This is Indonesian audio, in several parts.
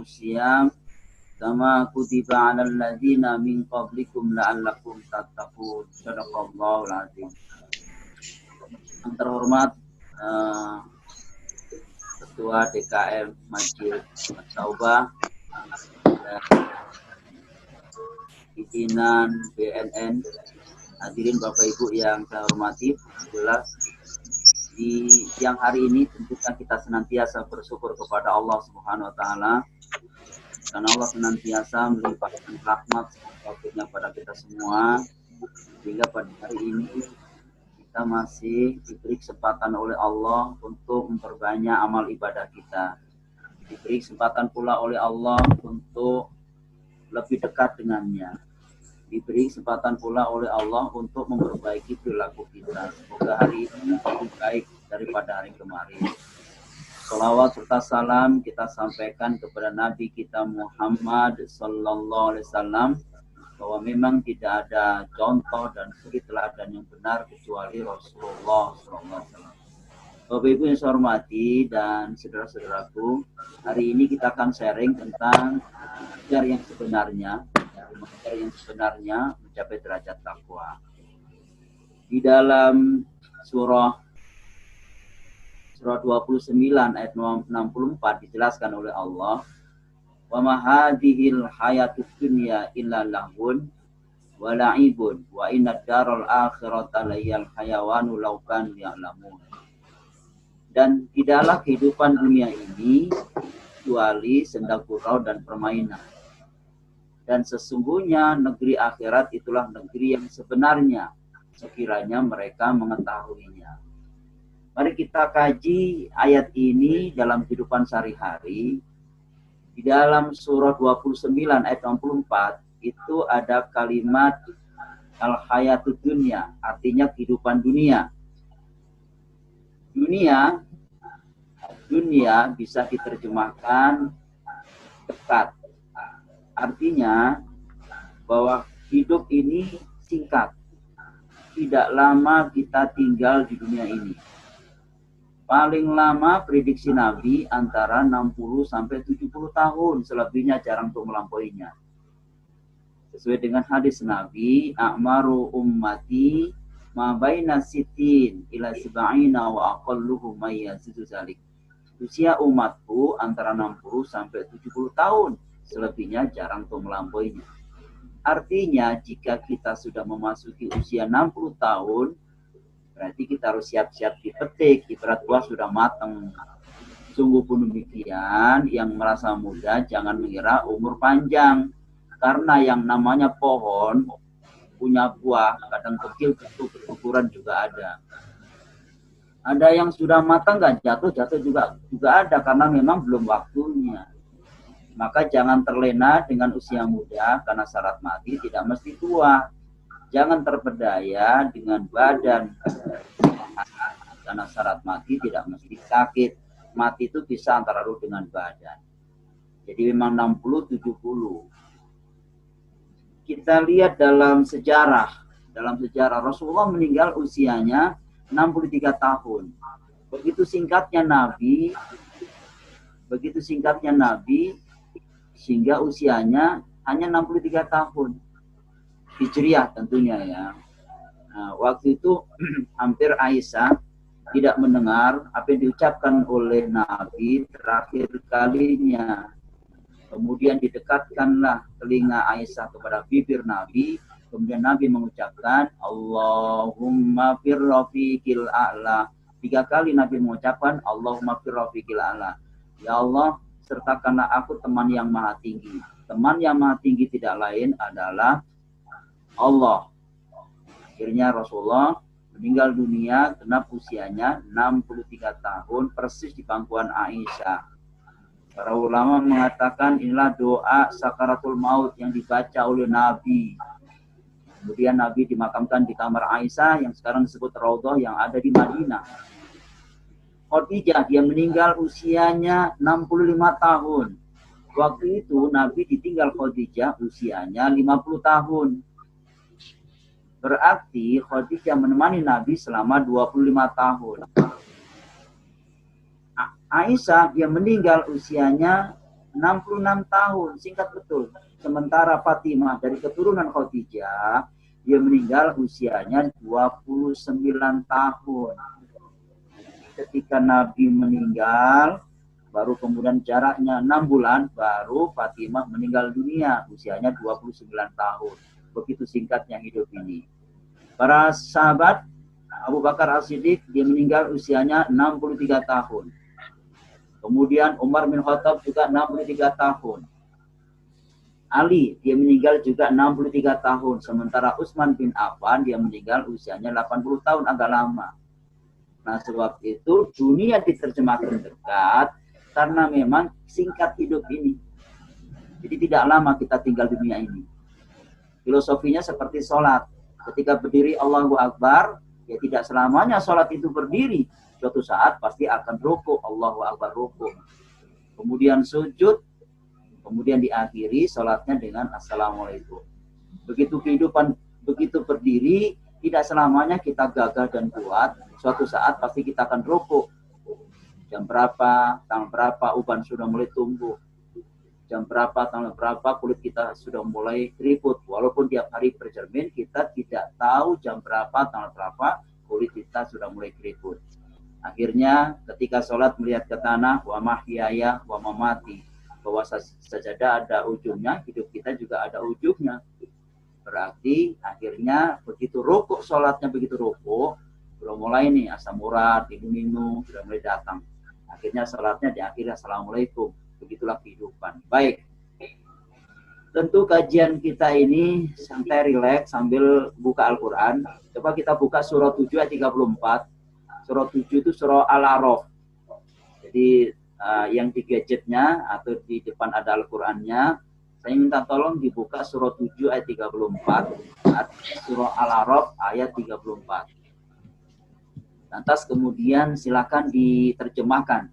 siyam kama kutiba 'alal ladzina min qablikum la'allakum tattaqun. Shadaqallahul azim. Yang terhormat Ketua DKM Masjid Taubah, pimpinan BNN, hadirin Bapak Ibu yang saya hormati, jelas di siang hari ini tentunya kita senantiasa bersyukur kepada Allah Subhanahu wa taala karena Allah senantiasa melimpahkan rahmat serta pada kita semua, sehingga pada hari ini kita masih diberi kesempatan oleh Allah untuk memperbanyak amal ibadah kita. Diberi kesempatan pula oleh Allah untuk lebih dekat dengannya. Diberi kesempatan pula oleh Allah untuk memperbaiki perilaku kita. Semoga hari ini lebih baik daripada hari kemarin. Salawat serta salam kita sampaikan kepada Nabi kita Muhammad Sallallahu Alaihi Wasallam, bahwa memang tidak ada contoh dan suri teladan yang benar kecuali Rasulullah Sallallahu Alaihi Wasallam. Bapak Ibu yang saya hormati dan saudara-saudaraku, hari ini kita akan sharing tentang mengajar yang sebenarnya mencapai derajat takwa. Di dalam surah 29 ayat 64 dijelaskan oleh Allah, wa ma hadhil hayatud dunya illa lahun wa la'ibun wa inna daral akhirata layyal hayawanu law kan ya'lamun. Dan tidaklah kehidupan dunia ini kecuali senda gurau dan permainan. Dan sesungguhnya negeri akhirat itulah negeri yang sebenarnya, sekiranya mereka mengetahuinya. Mari kita kaji ayat ini dalam kehidupan sehari-hari. Di dalam surah 29 ayat 64 itu ada kalimat al-hayatud dunya, artinya kehidupan dunia. Dunia bisa diterjemahkan dekat. Artinya bahwa hidup ini singkat. Tidak lama kita tinggal di dunia ini. Paling lama prediksi Nabi antara 60 sampai 70 tahun, selebihnya jarang untuk melampauinya. Sesuai dengan hadis Nabi, a'maru ummati ma baina sitin ila sab'ina wa aqalluhum may yazidu zalik. Usia umatku antara 60 sampai 70 tahun, selebihnya jarang untuk melampauinya. Artinya jika kita sudah memasuki usia 60 tahun, berarti kita harus siap-siap dipetik, ibarat buah sudah matang. Sungguh pun demikian, yang merasa muda jangan mengira umur panjang. Karena yang namanya pohon punya buah, kadang kecil, berukuran juga ada. Ada yang sudah matang nggak jatuh juga ada, karena memang belum waktunya. Maka jangan terlena dengan usia muda, karena syarat mati tidak mesti tua. Jangan terpedaya dengan badan, karena syarat mati tidak mesti sakit. Mati itu bisa antara ruh dengan badan. Jadi memang 60-70. Kita lihat dalam sejarah Rasulullah meninggal usianya 63 tahun. Begitu singkatnya Nabi, sehingga usianya hanya 63 tahun. Hijriah tentunya ya. Nah, waktu itu hampir Aisyah tidak mendengar apa yang diucapkan oleh Nabi terakhir kalinya. Kemudian didekatkanlah telinga Aisyah kepada bibir Nabi. Kemudian Nabi mengucapkan Allahumma fir rafiqil a'la. 3 kali Nabi mengucapkan Allahumma fir rafiqil a'la. Ya Allah, sertakanlah aku teman yang maha tinggi. Teman yang maha tinggi tidak lain adalah Allah. Akhirnya Rasulullah meninggal dunia genap usianya 63 tahun, persis di pangkuan Aisyah. Para ulama mengatakan inilah doa sakaratul maut yang dibaca oleh Nabi. Kemudian Nabi dimakamkan di kamar Aisyah yang sekarang disebut Raudhah yang ada di Madinah. Khadijah, dia meninggal usianya 65 tahun. Waktu itu Nabi ditinggal Khadijah usianya 50 tahun. Berarti Khadijah menemani Nabi selama 25 tahun. Aisyah dia meninggal usianya 66 tahun, singkat betul. Sementara Fatimah dari keturunan Khadijah, dia meninggal usianya 29 tahun. Ketika Nabi meninggal, baru kemudian jaraknya 6 bulan, baru Fatimah meninggal dunia, usianya 29 tahun. Begitu singkatnya hidup ini. Para sahabat, Abu Bakar As-Siddiq, dia meninggal usianya 63 tahun. Kemudian Umar bin Khattab juga 63 tahun. Ali, dia meninggal juga 63 tahun. Sementara Utsman bin Affan, dia meninggal usianya 80 tahun, agak lama. Nah, sebab itu dunia diterjemahkan dekat karena memang singkat hidup ini. Jadi tidak lama kita tinggal di dunia ini. Filosofinya seperti sholat. Ketika berdiri Allahu Akbar, ya tidak selamanya sholat itu berdiri. Suatu saat pasti akan rukuk, Allahu Akbar rukuk. Kemudian sujud, kemudian diakhiri sholatnya dengan Assalamualaikum. Begitu kehidupan, begitu berdiri, tidak selamanya kita gagah dan kuat. Suatu saat pasti kita akan rukuk. Jam berapa, tanggal berapa, uban sudah mulai tumbuh. Jam berapa, tanggal berapa, kulit kita sudah mulai keriput. Walaupun tiap hari bercermin, kita tidak tahu jam berapa, tanggal berapa, kulit kita sudah mulai keriput. Akhirnya ketika sholat melihat ke tanah, wa mahyaya wa mamati, bahwa sajadah ada ujungnya, hidup kita juga ada ujungnya. Berarti akhirnya begitu rukuk, sholatnya begitu rukuk, sudah mulai nih asam urat, minum, sudah mulai datang. Akhirnya sholatnya diakhiri Assalamualaikum. Begitulah kehidupan. Baik. Tentu kajian kita ini santai rileks sambil buka Al-Quran. Coba kita buka surah 7 ayat 34. Surah 7 itu surah Al-A'raf. Jadi yang di gadgetnya atau di depan ada Al-Qurannya, saya minta tolong dibuka surah 7 ayat 34. Surah Al-A'raf ayat 34. Lantas kemudian silakan diterjemahkan.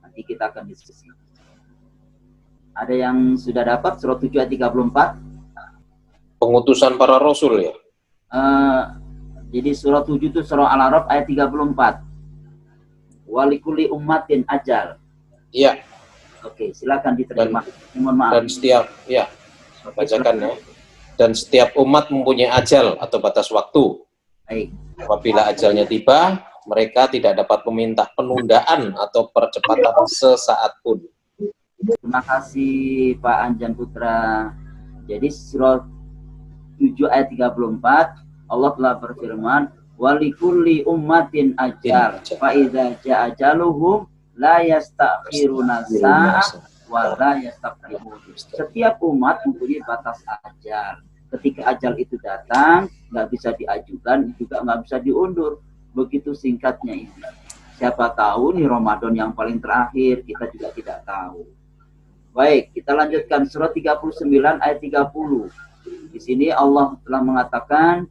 Nanti kita akan diskusi. Ada yang sudah dapat surah 7 ayat 34? Pengutusan para rasul ya? Jadi surah 7 itu surah Al-A'raf ayat 34. Walikuli ummatin ajal. Iya. Oke, silakan diterima. Mohon maaf. Dan setiap, ya, bacakan ya. Dan setiap umat mempunyai ajal atau batas waktu. Baik. Apabila ajalnya tiba, mereka tidak dapat meminta penundaan atau percepatan sesaat pun. Terima kasih Pak Anjan Putra. Jadi surah 7 ayat 34, Allah telah berfirman, walikulli ummatin ajal, fa idza jaa ajaluhum la yastakhiruna sa'ah wa la yastaqdimun. Setiap umat mempunyai batas ajal. Ketika ajal itu datang, nggak bisa diajukan, juga nggak bisa diundur. Begitu singkatnya ini. Siapa tahu nih Ramadan yang paling terakhir, kita juga tidak tahu. Baik, kita lanjutkan surah 39 ayat 30. Di sini Allah telah mengatakan,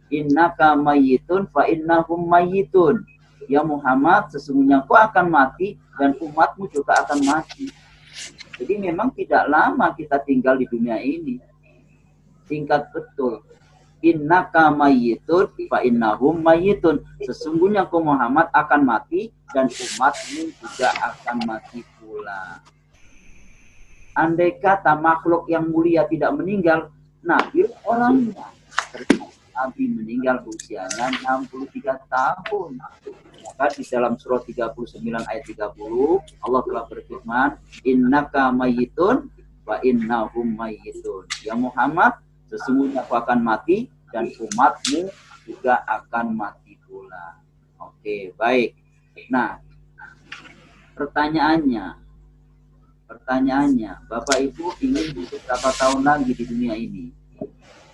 innaka mayyitun fa innahum mayyitun. Ya Muhammad, sesungguhnya kau akan mati dan umatmu juga akan mati. Jadi memang tidak lama kita tinggal di dunia ini. Singkat betul. Innaka mayyitun fa innahum mayyitun. Sesungguhnya kau Muhammad akan mati dan umatmu juga akan mati pula. Andai kata makhluk yang mulia tidak meninggal, Nabi orangnya. Nabi meninggal usianya 63 tahun. Maka di dalam surah 39 ayat 30, Allah telah berfirman, innaka mayyitun wa innahum mayyitun. Ya Muhammad, sesungguhnya aku akan mati dan umatmu juga akan mati pula. Oke, baik. Nah, pertanyaannya, Bapak Ibu ingin hidup berapa tahun lagi di dunia ini?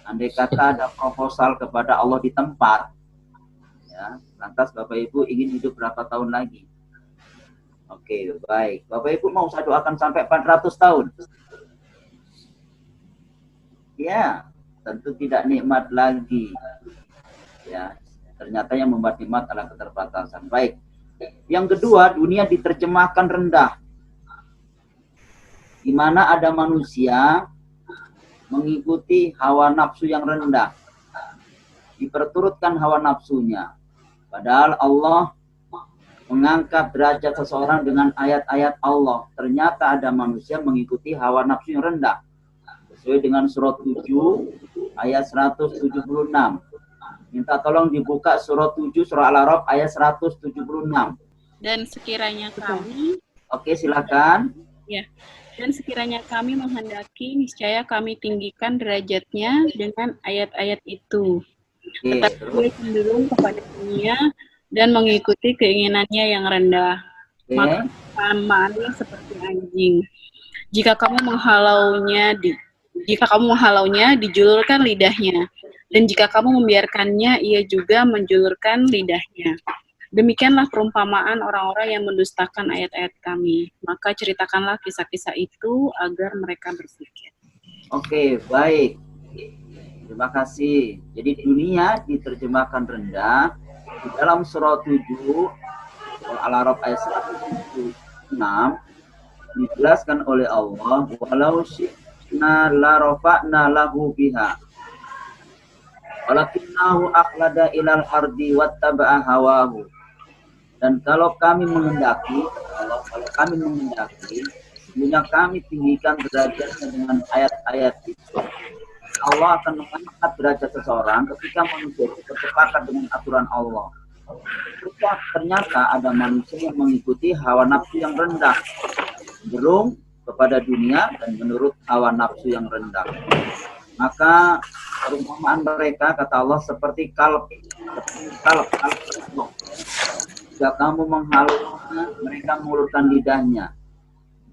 Andai kata ada proposal kepada Allah di tempat, ya, lantas Bapak Ibu ingin hidup berapa tahun lagi? Oke, baik. Bapak Ibu mau saya doakan sampai 400 tahun? Ya, tentu tidak nikmat lagi. Ya, ternyata yang membuat nikmat adalah keterbatasan. Baik. Yang kedua, dunia diterjemahkan rendah. Di mana ada manusia mengikuti hawa nafsu yang rendah, diperturutkan hawa nafsunya. Padahal Allah mengangkat derajat seseorang dengan ayat-ayat Allah. Ternyata ada manusia mengikuti hawa nafsu yang rendah. Sesuai dengan surat 7 ayat 176. Minta tolong dibuka surat 7 surah Al-A'raf ayat 176. Dan sekiranya kami, Oke, silakan. ya, dan sekiranya kami menghendaki, niscaya kami tinggikan derajatnya dengan ayat-ayat itu. Oke, Tetapi dia cenderung kepada dunia dan mengikuti keinginannya yang rendah. Oke. Maka samaannya seperti anjing. Jika kamu menghalaunya, dijulurkan lidahnya. Dan jika kamu membiarkannya, ia juga menjulurkan lidahnya. Demikianlah perumpamaan orang-orang yang mendustakan ayat-ayat kami. Maka ceritakanlah kisah-kisah itu agar mereka berpikir. Oke, baik. Terima kasih. Jadi dunia diterjemahkan rendah. Di dalam surah 7 Al-A'raf ayat 176 dijelaskan oleh Allah, walau syi'na la rafa'na lahu biha walakinnahu aqlada ilal ardi wattaba'a hawahu. Dan kalau kami menghendaki, sebenarnya kami tinggikan derajatnya dengan ayat-ayat itu. Allah akan mengangkat derajat seseorang ketika manusia itu bersepakat dengan aturan Allah. Ternyata ada manusia yang mengikuti hawa nafsu yang rendah, cenderung kepada dunia dan menurut hawa nafsu yang rendah. Maka perumpamaan mereka, kata Allah, seperti kalb. Jika kamu menghalaunya, mereka mengulurkan lidahnya.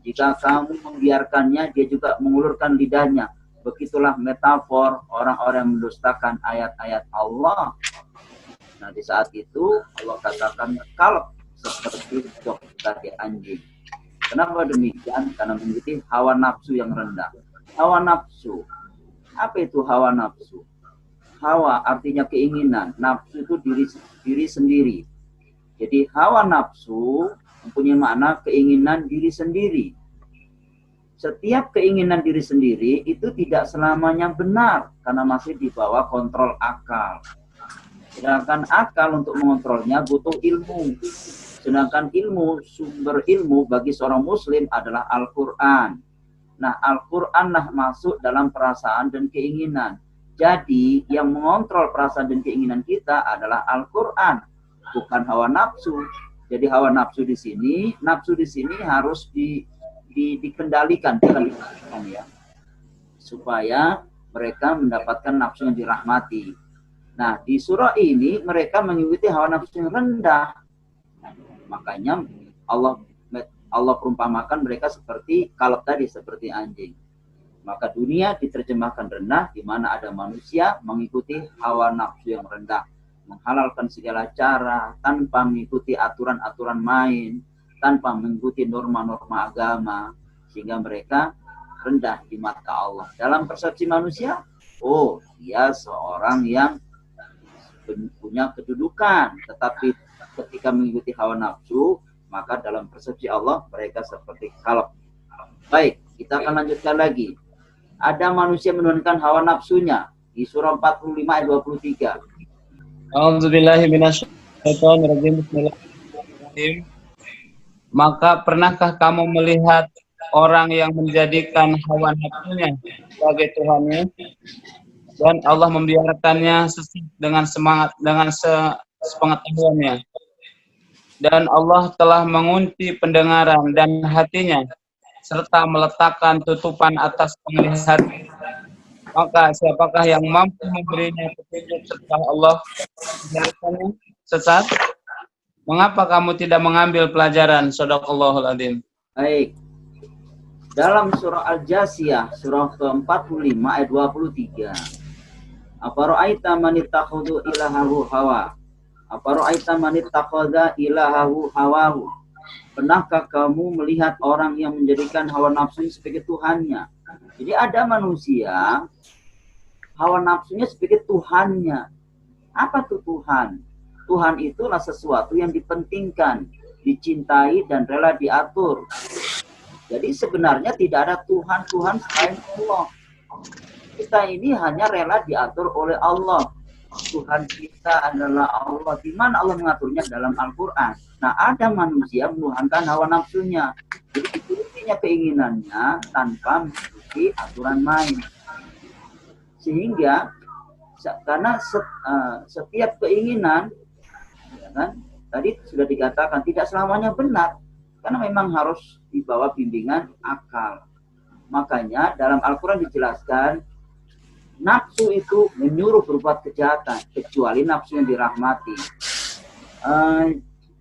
Jika kamu membiarkannya, dia juga mengulurkan lidahnya. Begitulah metafor orang-orang yang mendustakan ayat-ayat Allah. Nah, di saat itu Allah katakan kalb seperti jok kaki anjing. Kenapa demikian? Karena mengikuti hawa nafsu yang rendah. Hawa nafsu. Apa itu hawa nafsu? Hawa artinya keinginan. Nafsu itu diri sendiri. Jadi hawa nafsu mempunyai makna keinginan diri sendiri. Setiap keinginan diri sendiri itu tidak selamanya benar karena masih di bawah kontrol akal. Sedangkan akal untuk mengontrolnya butuh ilmu. Sedangkan sumber ilmu bagi seorang muslim adalah Al-Quran. Nah, Al-Quran masuk dalam perasaan dan keinginan. Jadi yang mengontrol perasaan dan keinginan kita adalah Al-Quran, bukan hawa nafsu. Jadi hawa nafsu di sini harus dikendalikan, ya, supaya mereka mendapatkan nafsu yang dirahmati. Nah, di surah ini mereka mengikuti hawa nafsu yang rendah. Makanya Allah perumpamakan mereka seperti kalb tadi, seperti anjing. Maka dunia diterjemahkan rendah, di mana ada manusia mengikuti hawa nafsu yang rendah, menghalalkan segala cara tanpa mengikuti aturan-aturan main, tanpa mengikuti norma-norma agama, sehingga mereka rendah di mata Allah. Dalam persepsi manusia, oh, dia seorang yang punya kedudukan, tetapi ketika mengikuti hawa nafsu, maka dalam persepsi Allah mereka seperti kalb. Baik, kita akan lanjutkan lagi. Ada manusia menurunkan hawa nafsunya di surah 45 ayat 23. A'udzubillahi minasyaitonirrajim. Bismillahirrahmanirrahim. Maka pernahkah kamu melihat orang yang menjadikan hawa nafsunya sebagai Tuhannya dan Allah membiarkannya sesat dengan sepengetahuannya, dan Allah telah mengunci pendengaran dan hatinya serta meletakkan tutupan atas penglihatan. Maka siapakah yang mampu memberinya petunjuk setelah Allah membiarkannya sesat? Mengapa kamu tidak mengambil pelajaran? Shadaqallahul adzim. Baik. Dalam surah Al-Jasiyah, surah ke-45 ayat 23. Afara'aita man ittakhadha ilahahu hawa. Afara'aita man ittakhadha ilahahu hawahu. Pernahkah kamu melihat orang yang menjadikan hawa nafsu sebagai Tuhannya? Jadi ada manusia hawa nafsunya sebagai Tuhannya. Apa tuh Tuhan? Tuhan itulah sesuatu yang dipentingkan, dicintai dan rela diatur. Jadi sebenarnya tidak ada Tuhan selain Allah. Kita ini hanya rela diatur oleh Allah. Tuhan kita adalah Allah. Di mana Allah mengaturnya? Dalam Al-Quran. Nah, ada manusia menuhankan hawa nafsunya. Jadi diturutinya keinginannya tanpa mengikuti aturan main. Sehingga karena setiap keinginan, ya kan, tadi sudah dikatakan tidak selamanya benar, karena memang harus dibawa bimbingan akal. Makanya dalam Al-Quran dijelaskan nafsu itu menyuruh berbuat kejahatan kecuali nafsu yang dirahmati.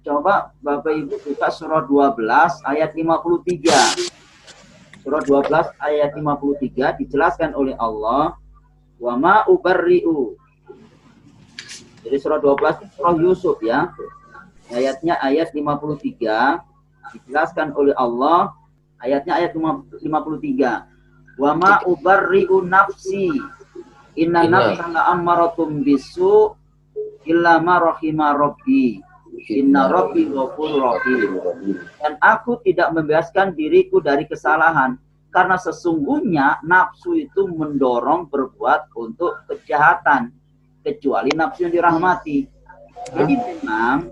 Coba Bapak Ibu buka surah 12 ayat 53. Surah 12 ayat 53 dijelaskan oleh Allah, wa ma ubarri'u. Jadi surah 12 surah Yusuf ya. Ayatnya ayat 53 dijelaskan oleh Allah, ayatnya ayat 53. Wa ma ubarri'u nafsi inna nafsa la'amaratum bisu illa ma rahima rabbi inna rabbi ghafurur rahim. Dan aku tidak membebaskan diriku dari kesalahan karena sesungguhnya nafsu itu mendorong berbuat untuk kejahatan kecuali nafsu yang dirahmati. Jadi memang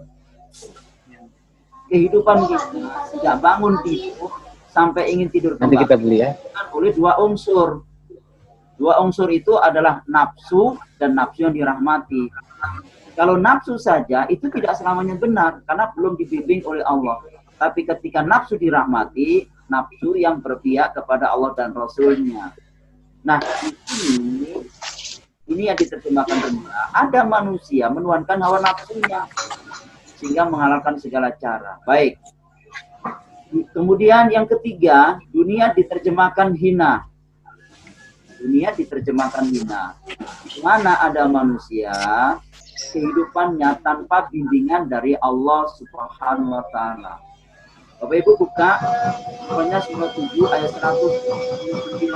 kehidupan kita tidak bangun tidur sampai ingin tidur kembali. Nanti kita beli ya. Oleh dua unsur. Dua unsur itu adalah nafsu dan nafsu yang dirahmati. Kalau nafsu saja itu tidak selamanya benar karena belum dibimbing oleh Allah. Tapi ketika nafsu dirahmati, nafsu yang berpihak kepada Allah dan Rasulnya. Nah, ini yang diterjemahkan benar. Ada manusia menuhankan hawa nafsunya sehingga menghalalkan segala cara. Baik. Kemudian yang ketiga, dunia diterjemahkan hina. Dunia diterjemahkan hina. Di mana ada manusia kehidupannya tanpa bimbingan dari Allah Subhanahu wa taala. Bapak Ibu buka pokoknya surah 7 ayat 179.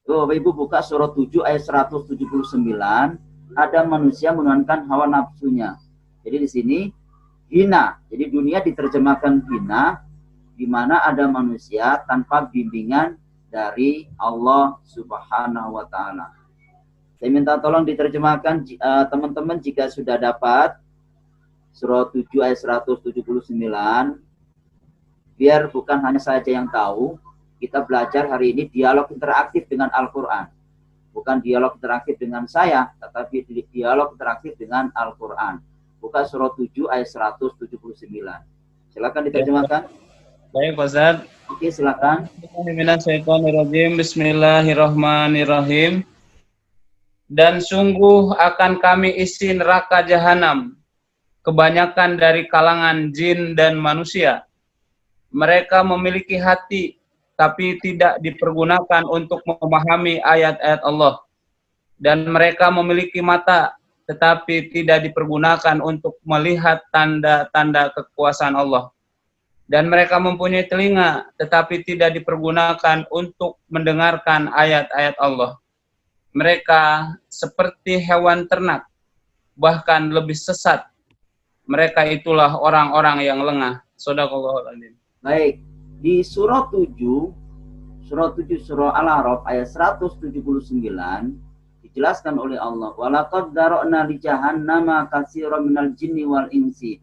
Tuh, Bapak Ibu buka surah 7 ayat 179, ada manusia menuhankan hawa nafsunya. Jadi di sini hina. Jadi dunia diterjemahkan hina, di mana ada manusia tanpa bimbingan dari Allah Subhanahu wa taala. Saya minta tolong diterjemahkan teman-teman jika sudah dapat surah 7 ayat 179. Biar bukan hanya saja yang tahu, kita belajar hari ini dialog interaktif dengan Al-Qur'an. Bukan dialog interaktif dengan saya, tetapi dialog interaktif dengan Al-Qur'an. Buka surah 7 ayat 179. Silakan diterjemahkan. Baik, Pak Ustaz. Oke, silakan. Bismillahirrahmanirrahim. Dan sungguh akan kami isi neraka jahanam kebanyakan dari kalangan jin dan manusia. Mereka memiliki hati tapi tidak dipergunakan untuk memahami ayat-ayat Allah. Dan mereka memiliki mata tetapi tidak dipergunakan untuk melihat tanda-tanda kekuasaan Allah. Dan mereka mempunyai telinga, tetapi tidak dipergunakan untuk mendengarkan ayat-ayat Allah. Mereka seperti hewan ternak, bahkan lebih sesat. Mereka itulah orang-orang yang lengah. Shadaqallahul adzim. Baik, di surah 7 surah Al-A'raf ayat 179 dijelaskan oleh Allah, walaqad dara'na li jahannama katsiran minal jinni wal insi.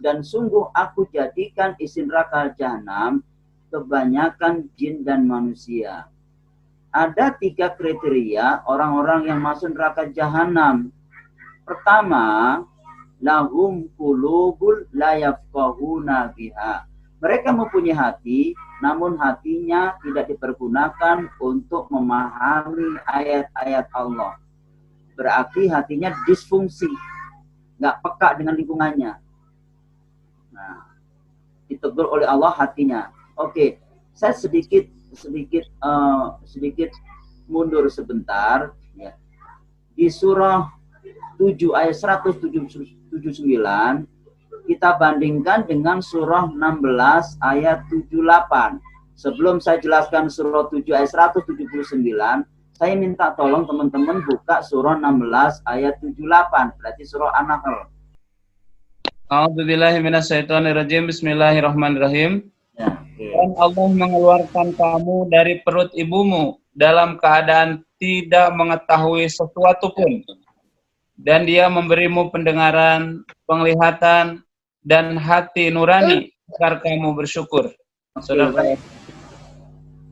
Dan sungguh aku jadikan isi neraka jahanam kebanyakan jin dan manusia. Ada 3 kriteria orang-orang yang masuk neraka jahanam. Pertama, lahum qulubul la yafqahuna biha. Mereka mempunyai hati, namun hatinya tidak dipergunakan untuk memahami ayat-ayat Allah. Berarti hatinya disfungsi, nggak peka dengan lingkungannya. Nah, ditegur oleh Allah hatinya. Oke, saya sedikit mundur sebentar. Ya. Di surah 7 ayat 179 kita bandingkan dengan surah 16 ayat 78. Sebelum saya jelaskan surah 7 ayat 179, saya minta tolong teman-teman buka surah 16 ayat 78, berarti surah An-Nahl. A'udzubillahi minasyaitonirrajim. Bismillahirrahmanirrahim. Ya, okay. Dan Allah mengeluarkan kamu dari perut ibumu dalam keadaan tidak mengetahui sesuatu pun. Dan dia memberimu pendengaran, penglihatan, dan hati nurani agar kamu bersyukur. Saudara. Baik.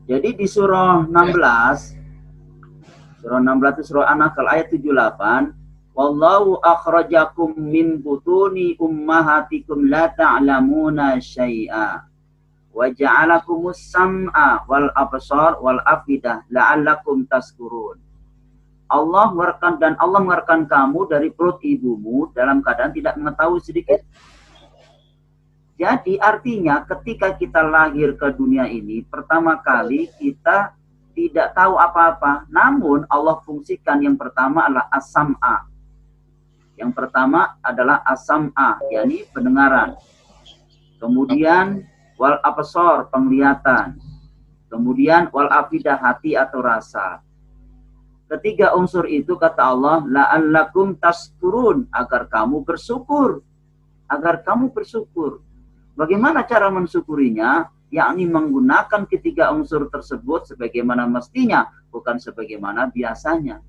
Jadi di surah 16 itu surah An-Nahl ayat 78, wallahu akhrajakum min butuni ummahatikum la ta'lamuna syai'a wa ja'alakumus sam'a wal absar wal afidah la'allakum tashkurun. Allah mengeluarkan kamu dari perut ibumu dalam keadaan tidak mengetahui sedikit. Jadi artinya ketika kita lahir ke dunia ini, pertama kali kita tidak tahu apa-apa. Namun Allah fungsikan yang pertama adalah as-sam'a. Yang pertama adalah as-sam'a, yakni pendengaran. Kemudian wal absar, penglihatan. Kemudian wal afidah, hati atau rasa. Ketiga unsur itu kata Allah, la'allakum tashkurun, agar kamu bersyukur. Agar kamu bersyukur. Bagaimana cara mensyukurinya? Yakni menggunakan ketiga unsur tersebut sebagaimana mestinya, bukan sebagaimana biasanya.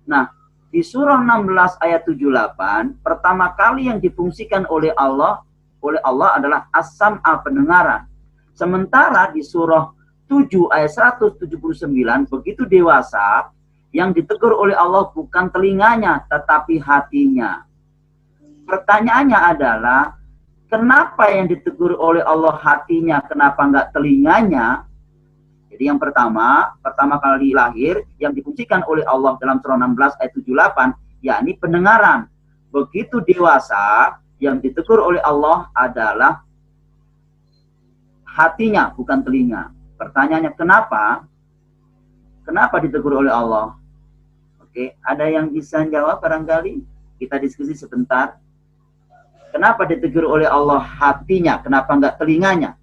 Nah, di surah 16 ayat 78, pertama kali yang difungsikan oleh Allah adalah as-sam'a, pendengaran. Sementara di surah 7 ayat 179, begitu dewasa, yang ditegur oleh Allah bukan telinganya, tetapi hatinya. Pertanyaannya adalah, kenapa yang ditegur oleh Allah hatinya, kenapa enggak telinganya? Jadi yang pertama kali lahir, yang difungsikan oleh Allah dalam surah 16 ayat 78, yakni pendengaran. Begitu dewasa, yang ditegur oleh Allah adalah hatinya, bukan telinga. Pertanyaannya, kenapa? Kenapa ditegur oleh Allah? Oke, ada yang bisa jawab barangkali? Kita diskusi sebentar. Kenapa ditegur oleh Allah hatinya? Kenapa enggak telinganya?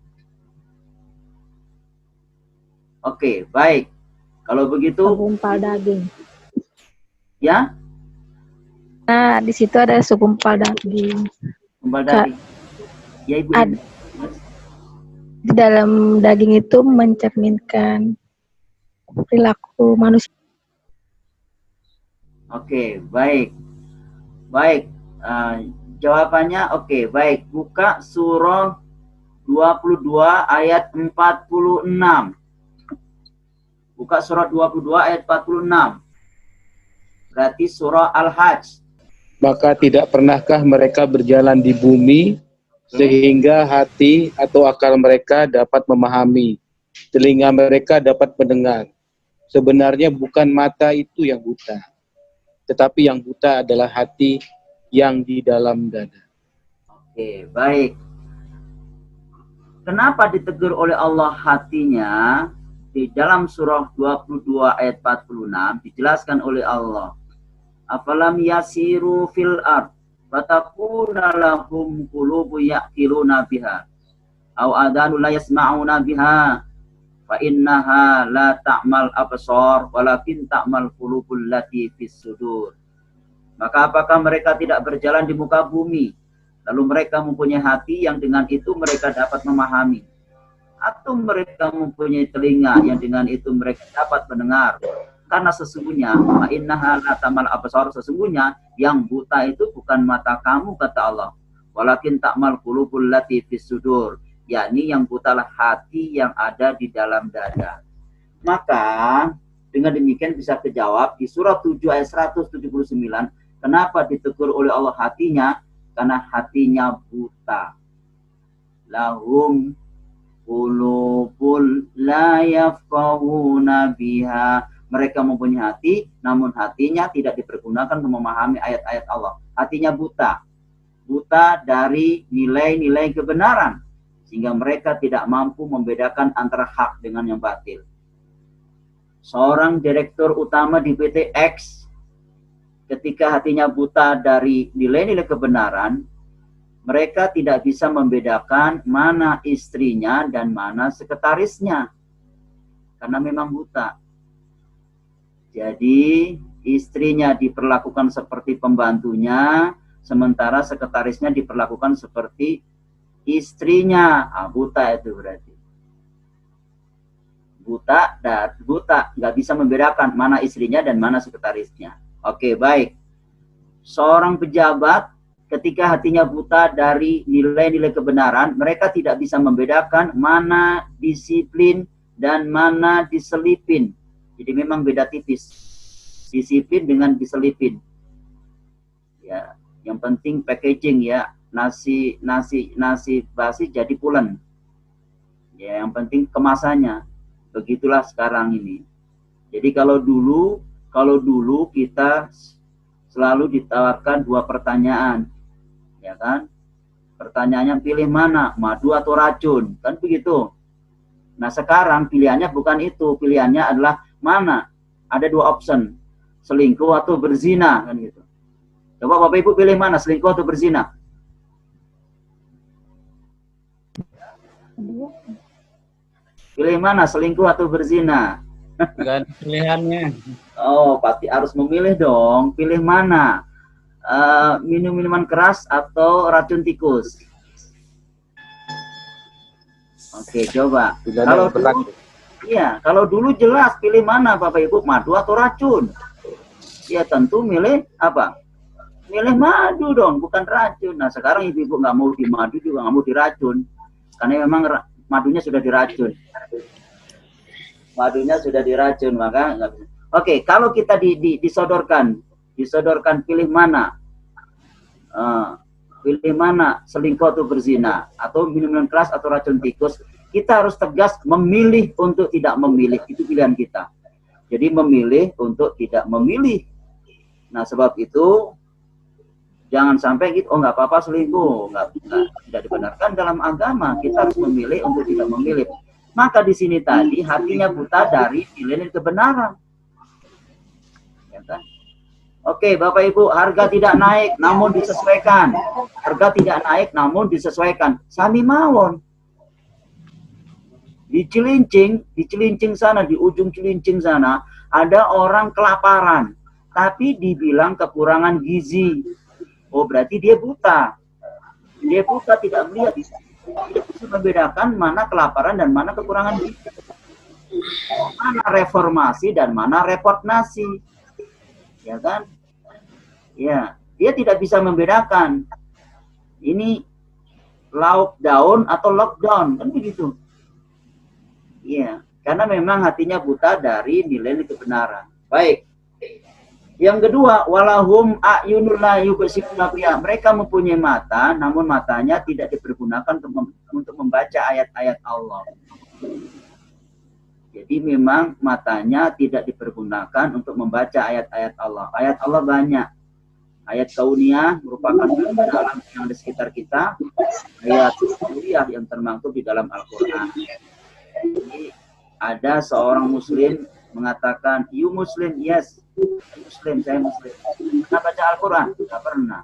Oke, baik. Kalau begitu, segumpal daging. Ya? Nah, di situ ada segumpal daging. Segumpal daging. Ya, Ibu. Di dalam daging itu mencerminkan perilaku manusia. Oke, baik. Baik. Jawabannya oke, baik. Buka surah 22 ayat 46. Buka surah 22 ayat 46. Berarti surah Al-Hajj. Maka tidak pernahkah mereka berjalan di bumi sehingga hati atau akal mereka dapat memahami, telinga mereka dapat mendengar. Sebenarnya bukan mata itu yang buta, tetapi yang buta adalah hati yang di dalam dada. Oke, baik. Kenapa ditegur oleh Allah hatinya? Di dalam surah 22 ayat 46 dijelaskan oleh Allah. Afalam yasiru fil ard fatakuna lahum qulubu ya'qiluna biha aw adanu la yasma'una biha fa innaha la ta'mal absar walakin ta'mal qulubul lati fis sudur. Maka apakah mereka tidak berjalan di muka bumi, lalu mereka mempunyai hati yang dengan itu mereka dapat memahami, atau mereka mempunyai telinga yang dengan itu mereka dapat mendengar? Karena sesungguhnya innaha la ta'mal absar, sesungguhnya yang buta itu bukan mata kamu kata Allah, walakin ta'mal qulubul lati fis sudur, yakni yang butalah hati yang ada di dalam dada. Maka dengan demikian bisa terjawab di surah 7 ayat 179, kenapa ditegur oleh Allah hatinya? Karena hatinya buta. Lahum qulubul la yafqahuna biha. Mereka mempunyai hati, namun hatinya tidak dipergunakan untuk memahami ayat-ayat Allah. Hatinya buta. Buta dari nilai-nilai kebenaran. Sehingga mereka tidak mampu membedakan antara hak dengan yang batil. Seorang direktur utama di PT X, ketika hatinya buta dari nilai-nilai kebenaran, mereka tidak bisa membedakan mana istrinya dan mana sekretarisnya. Karena memang buta. Jadi istrinya diperlakukan seperti pembantunya, sementara sekretarisnya diperlakukan seperti istrinya. Buta itu berarti. buta dan buta, nggak bisa membedakan mana istrinya dan mana sekretarisnya. Oke, baik. Seorang pejabat ketika hatinya buta dari nilai-nilai kebenaran, mereka tidak bisa membedakan mana disiplin dan mana diselipin. Jadi memang beda tipis. Disiplin dengan diselipin. Ya, yang penting packaging ya. Nasi basi jadi pulen. Ya, yang penting kemasannya. Begitulah sekarang ini. Jadi kalau dulu kita selalu ditawarkan 2 pertanyaan, ya kan? Pertanyaannya pilih mana, madu atau racun, kan begitu. Nah sekarang pilihannya bukan itu, pilihannya adalah mana? Ada 2 option, selingkuh atau berzina, kan gitu. Coba Bapak Ibu pilih mana, selingkuh atau berzina? Pilih mana, selingkuh atau berzina? Gak ada pilihannya. Oh, pasti harus memilih dong. Pilih mana? Minum minuman keras atau racun tikus? Oke, coba. Kalau dulu, iya, kalau dulu jelas pilih mana Bapak Ibu, madu atau racun? Ya tentu milih apa? Milih madu dong, bukan racun. Nah sekarang ibu-ibu nggak mau di madu juga nggak mau diracun, karena memang madunya sudah diracun. Madunya sudah diracun, maka nggak bisa. Oke, kalau kita disodorkan pilih mana, selingkuh atau berzina, atau minuman keras atau racun tikus, kita harus tegas memilih untuk tidak memilih, itu pilihan kita. Jadi memilih untuk tidak memilih. Nah sebab itu jangan sampai gitu, oh nggak apa-apa selingkuh, tidak dibenarkan dalam agama. Kita harus memilih untuk tidak memilih. Maka di sini tadi hatinya buta dari nilai kebenaran. Ya kan? Oke, Bapak Ibu, harga tidak naik namun disesuaikan. Harga tidak naik namun disesuaikan. Sami mawon. Di Cilincing sana, di ujung Cilincing sana, ada orang kelaparan, tapi dibilang kekurangan gizi. Oh, berarti dia buta. Dia buta, tidak melihat. Tidak bisa membedakan mana kelaparan dan mana kekurangan gizi. Mana reformasi dan mana repot nasi. Ya kan? Ya, dia tidak bisa membedakan. Ini lockdown atau lockdown, kan begitu. Iya, karena memang hatinya buta dari nilai kebenaran. Baik. Yang kedua, walahum a'yunul la yubsiruna biha. Mereka mempunyai mata, namun matanya tidak dipergunakan untuk membaca ayat-ayat Allah. Jadi memang matanya tidak dipergunakan untuk membaca ayat-ayat Allah. Ayat Allah banyak. Ayat kauniyah merupakan alam yang di sekitar kita. Ayat kauniyah yang termaktub di dalam Al-Quran. Jadi ada seorang muslim mengatakan, you muslim? Yes, muslim, saya muslim. Pernah baca Al-Quran? Tidak pernah.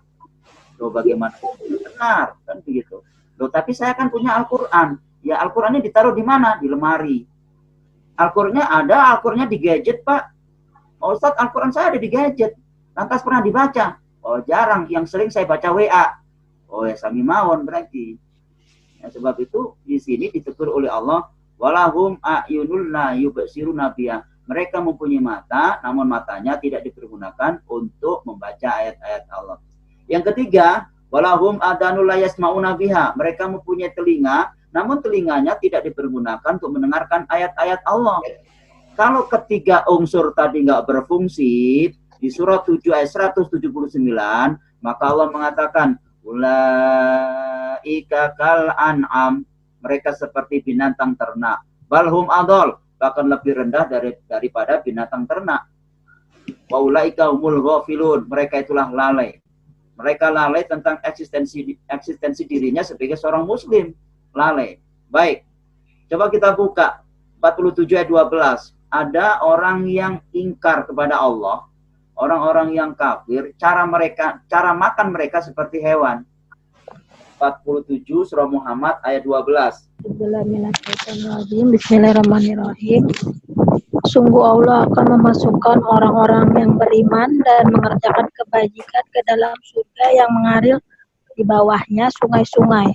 Loh bagaimana? Benar, kan begitu. Loh tapi saya kan punya Al-Quran. Ya Al-Qurannya ditaruh di mana? Di lemari. Al-Qurannya ada, Al-Qurannya di gadget Pak. Oh, Ustaz, Al-Quran saya ada di gadget. Lantas pernah dibaca? Oh jarang, yang sering saya baca WA. Oh ya sami mawon berarti. Ya, sebab itu di sini ditegur oleh Allah, walahum a'yunul la yubsiruna biha. Mereka mempunyai mata, namun matanya tidak dipergunakan untuk membaca ayat-ayat Allah. Yang ketiga, walahum adanul la yasma'una biha. Mereka mempunyai telinga, namun telinganya tidak dipergunakan untuk mendengarkan ayat-ayat Allah. Kalau ketiga unsur tadi nggak berfungsi, di surat 7 ayat 179, maka Allah mengatakan, ulaika kal an'am, mereka seperti binatang ternak. Balhum adol, bahkan lebih rendah daripada binatang ternak. Wa ulaika humul ghafilun, mereka itulah lalai. Mereka lalai tentang eksistensi dirinya sebagai seorang muslim. Lalai. Baik. Coba kita buka 47 ayat 12. Ada orang yang ingkar kepada Allah, orang-orang yang kafir, cara makan mereka seperti hewan. 47 surah Muhammad ayat 12. Bismillahirrahmanirrahim. Sungguh Allah akan memasukkan orang-orang yang beriman dan mengerjakan kebajikan ke dalam surga yang mengalir di bawahnya sungai-sungai.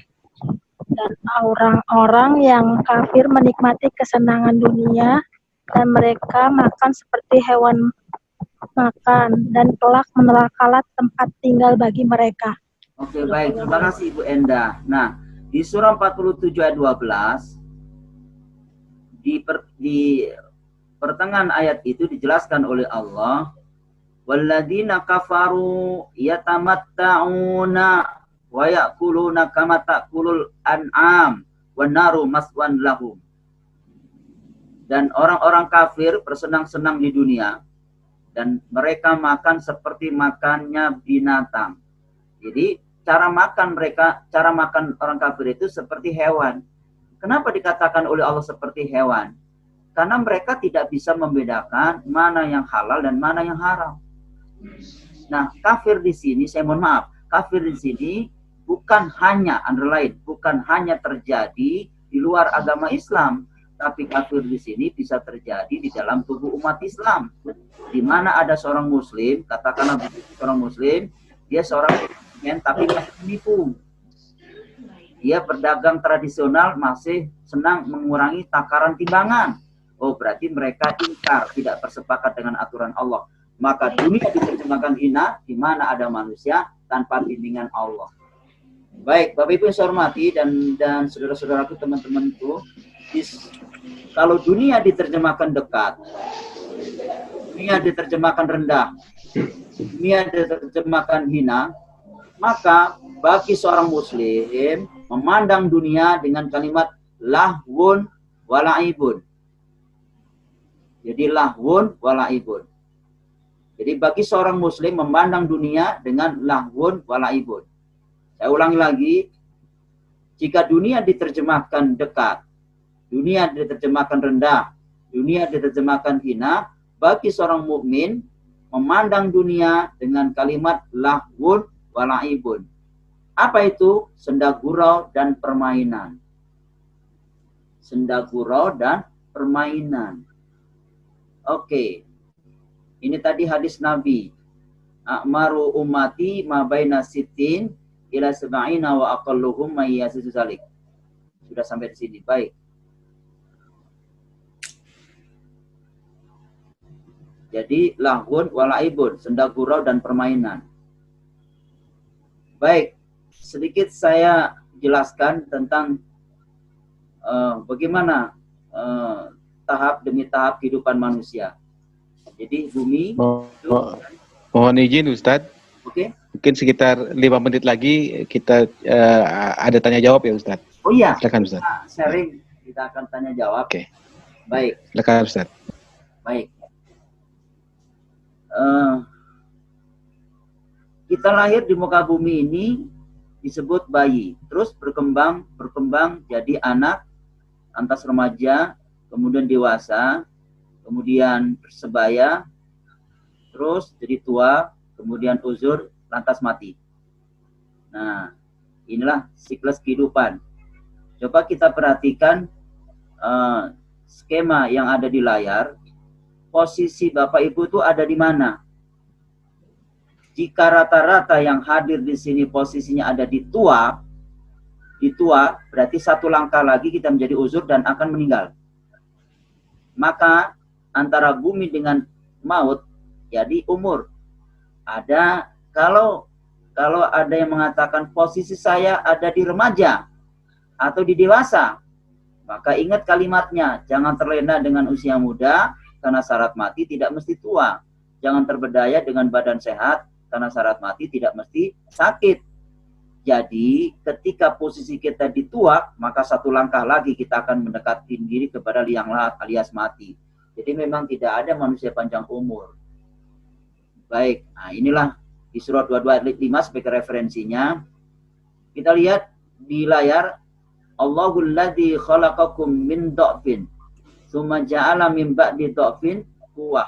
Dan orang-orang yang kafir menikmati kesenangan dunia dan mereka makan seperti hewan makan dan kelak nerakalah tempat tinggal bagi mereka. Oke, baik. Terima kasih Ibu Endah. Nah, di surah 47 ayat 12 di pertengahan ayat itu dijelaskan oleh Allah, walladzina kafaru yatamatta'una wa ya'kuluna kama ta'kulul an'am wan naru maswan lahum. Dan orang-orang kafir bersenang-senang di dunia dan mereka makan seperti makannya binatang. Jadi cara makan orang kafir itu seperti hewan. Kenapa dikatakan oleh Allah seperti hewan? Karena mereka tidak bisa membedakan mana yang halal dan mana yang haram. Nah, kafir di sini, saya mohon maaf, kafir di sini bukan hanya bukan hanya terjadi di luar agama Islam, tapi kafir di sini bisa terjadi di dalam tubuh umat Islam. Di mana ada seorang muslim, katakanlah seorang muslim, dia seorang tapi masih menipu. Dia berdagang tradisional masih senang mengurangi takaran timbangan. Oh, berarti mereka ingkar, tidak bersepakat dengan aturan Allah. Maka dunia diterjemahkan hina, di mana ada manusia tanpa bimbingan Allah. Baik, Bapak Ibu yang saya hormati dan saudara-saudaraku, teman-temanku, kalau dunia diterjemahkan dekat, dunia diterjemahkan rendah, dunia diterjemahkan hina, maka bagi seorang muslim memandang dunia dengan kalimat lahwun walaibun. Jadi lahwun walaibun. Jadi bagi seorang muslim memandang dunia dengan lahwun walaibun. Saya ulangi lagi, jika dunia diterjemahkan dekat, dunia diterjemahkan rendah, dunia diterjemahkan hina, bagi seorang mukmin memandang dunia dengan kalimat lahwun walaibun. Apa itu? Senda gurau dan permainan. Senda gurau dan permainan. Oke. Ini tadi hadis Nabi. A'maru ummati ma baina sittin ila sab'ina wa aqalluhum may yasisu salik. Sudah sampai di sini. Baik. Jadi lahwun walaibun, senda gurau dan permainan. Baik, sedikit saya jelaskan tentang bagaimana tahap demi tahap kehidupan manusia. Jadi bumi. Mohon izin Ustadz. Oke. Mungkin sekitar 5 menit lagi kita ada tanya jawab ya Ustadz. Oh iya. Silakan Ustadz. Sharing, kita akan tanya jawab. Oke. Baik. Silakan Ustadz. Baik. Kita lahir di muka bumi ini disebut bayi, terus berkembang jadi anak, lantas remaja, kemudian dewasa, kemudian persebaya, terus jadi tua, kemudian uzur, lantas mati. Nah, inilah siklus kehidupan. Coba kita perhatikan skema yang ada di layar. Posisi Bapak Ibu itu ada di mana? Jika rata-rata yang hadir di sini posisinya ada di tua, berarti satu langkah lagi kita menjadi uzur dan akan meninggal. Maka antara bumi dengan maut jadi umur. Ada kalau ada yang mengatakan posisi saya ada di remaja atau di dewasa, maka ingat kalimatnya, jangan terlena dengan usia muda karena syarat mati tidak mesti tua. Jangan terberdaya dengan badan sehat karena syarat mati tidak mesti sakit. Jadi ketika posisi kita di tua, maka satu langkah lagi kita akan mendekatkan diri kepada liang lahat alias mati. Jadi memang tidak ada manusia panjang umur. Baik, nah inilah di surah 22 ayat 5 sebagai referensinya. Kita lihat di layar, Allahul ladzi khalaqakum min dha'fin tsumma ja'ala min ba'di dha'fin quwwah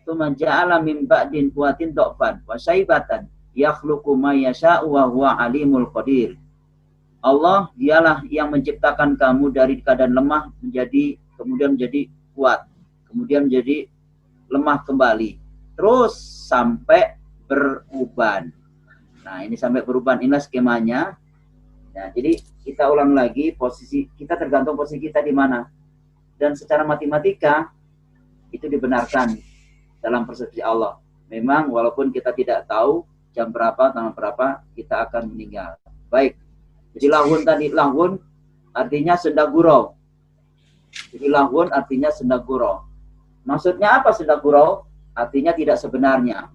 tsumma ja'ala min ba'din quwwatin dha'fan wa syaibatan yakhluqu ma yasha'u wa huwa alimul qadir. Allah dialah yang menciptakan kamu dari keadaan lemah kemudian menjadi kuat, kemudian menjadi lemah kembali, terus sampai beruban. Nah, ini sampai beruban, inilah skemanya. Ya, jadi kita ulang lagi, posisi kita tergantung posisi kita di mana. Dan secara matematika itu dibenarkan dalam persepsi Allah. Memang walaupun kita tidak tahu jam berapa, tanggal berapa kita akan meninggal. Baik. Jadi lahun artinya senda gurau. Jadi lahun artinya senda gurau. Maksudnya apa senda gurau? Artinya tidak sebenarnya.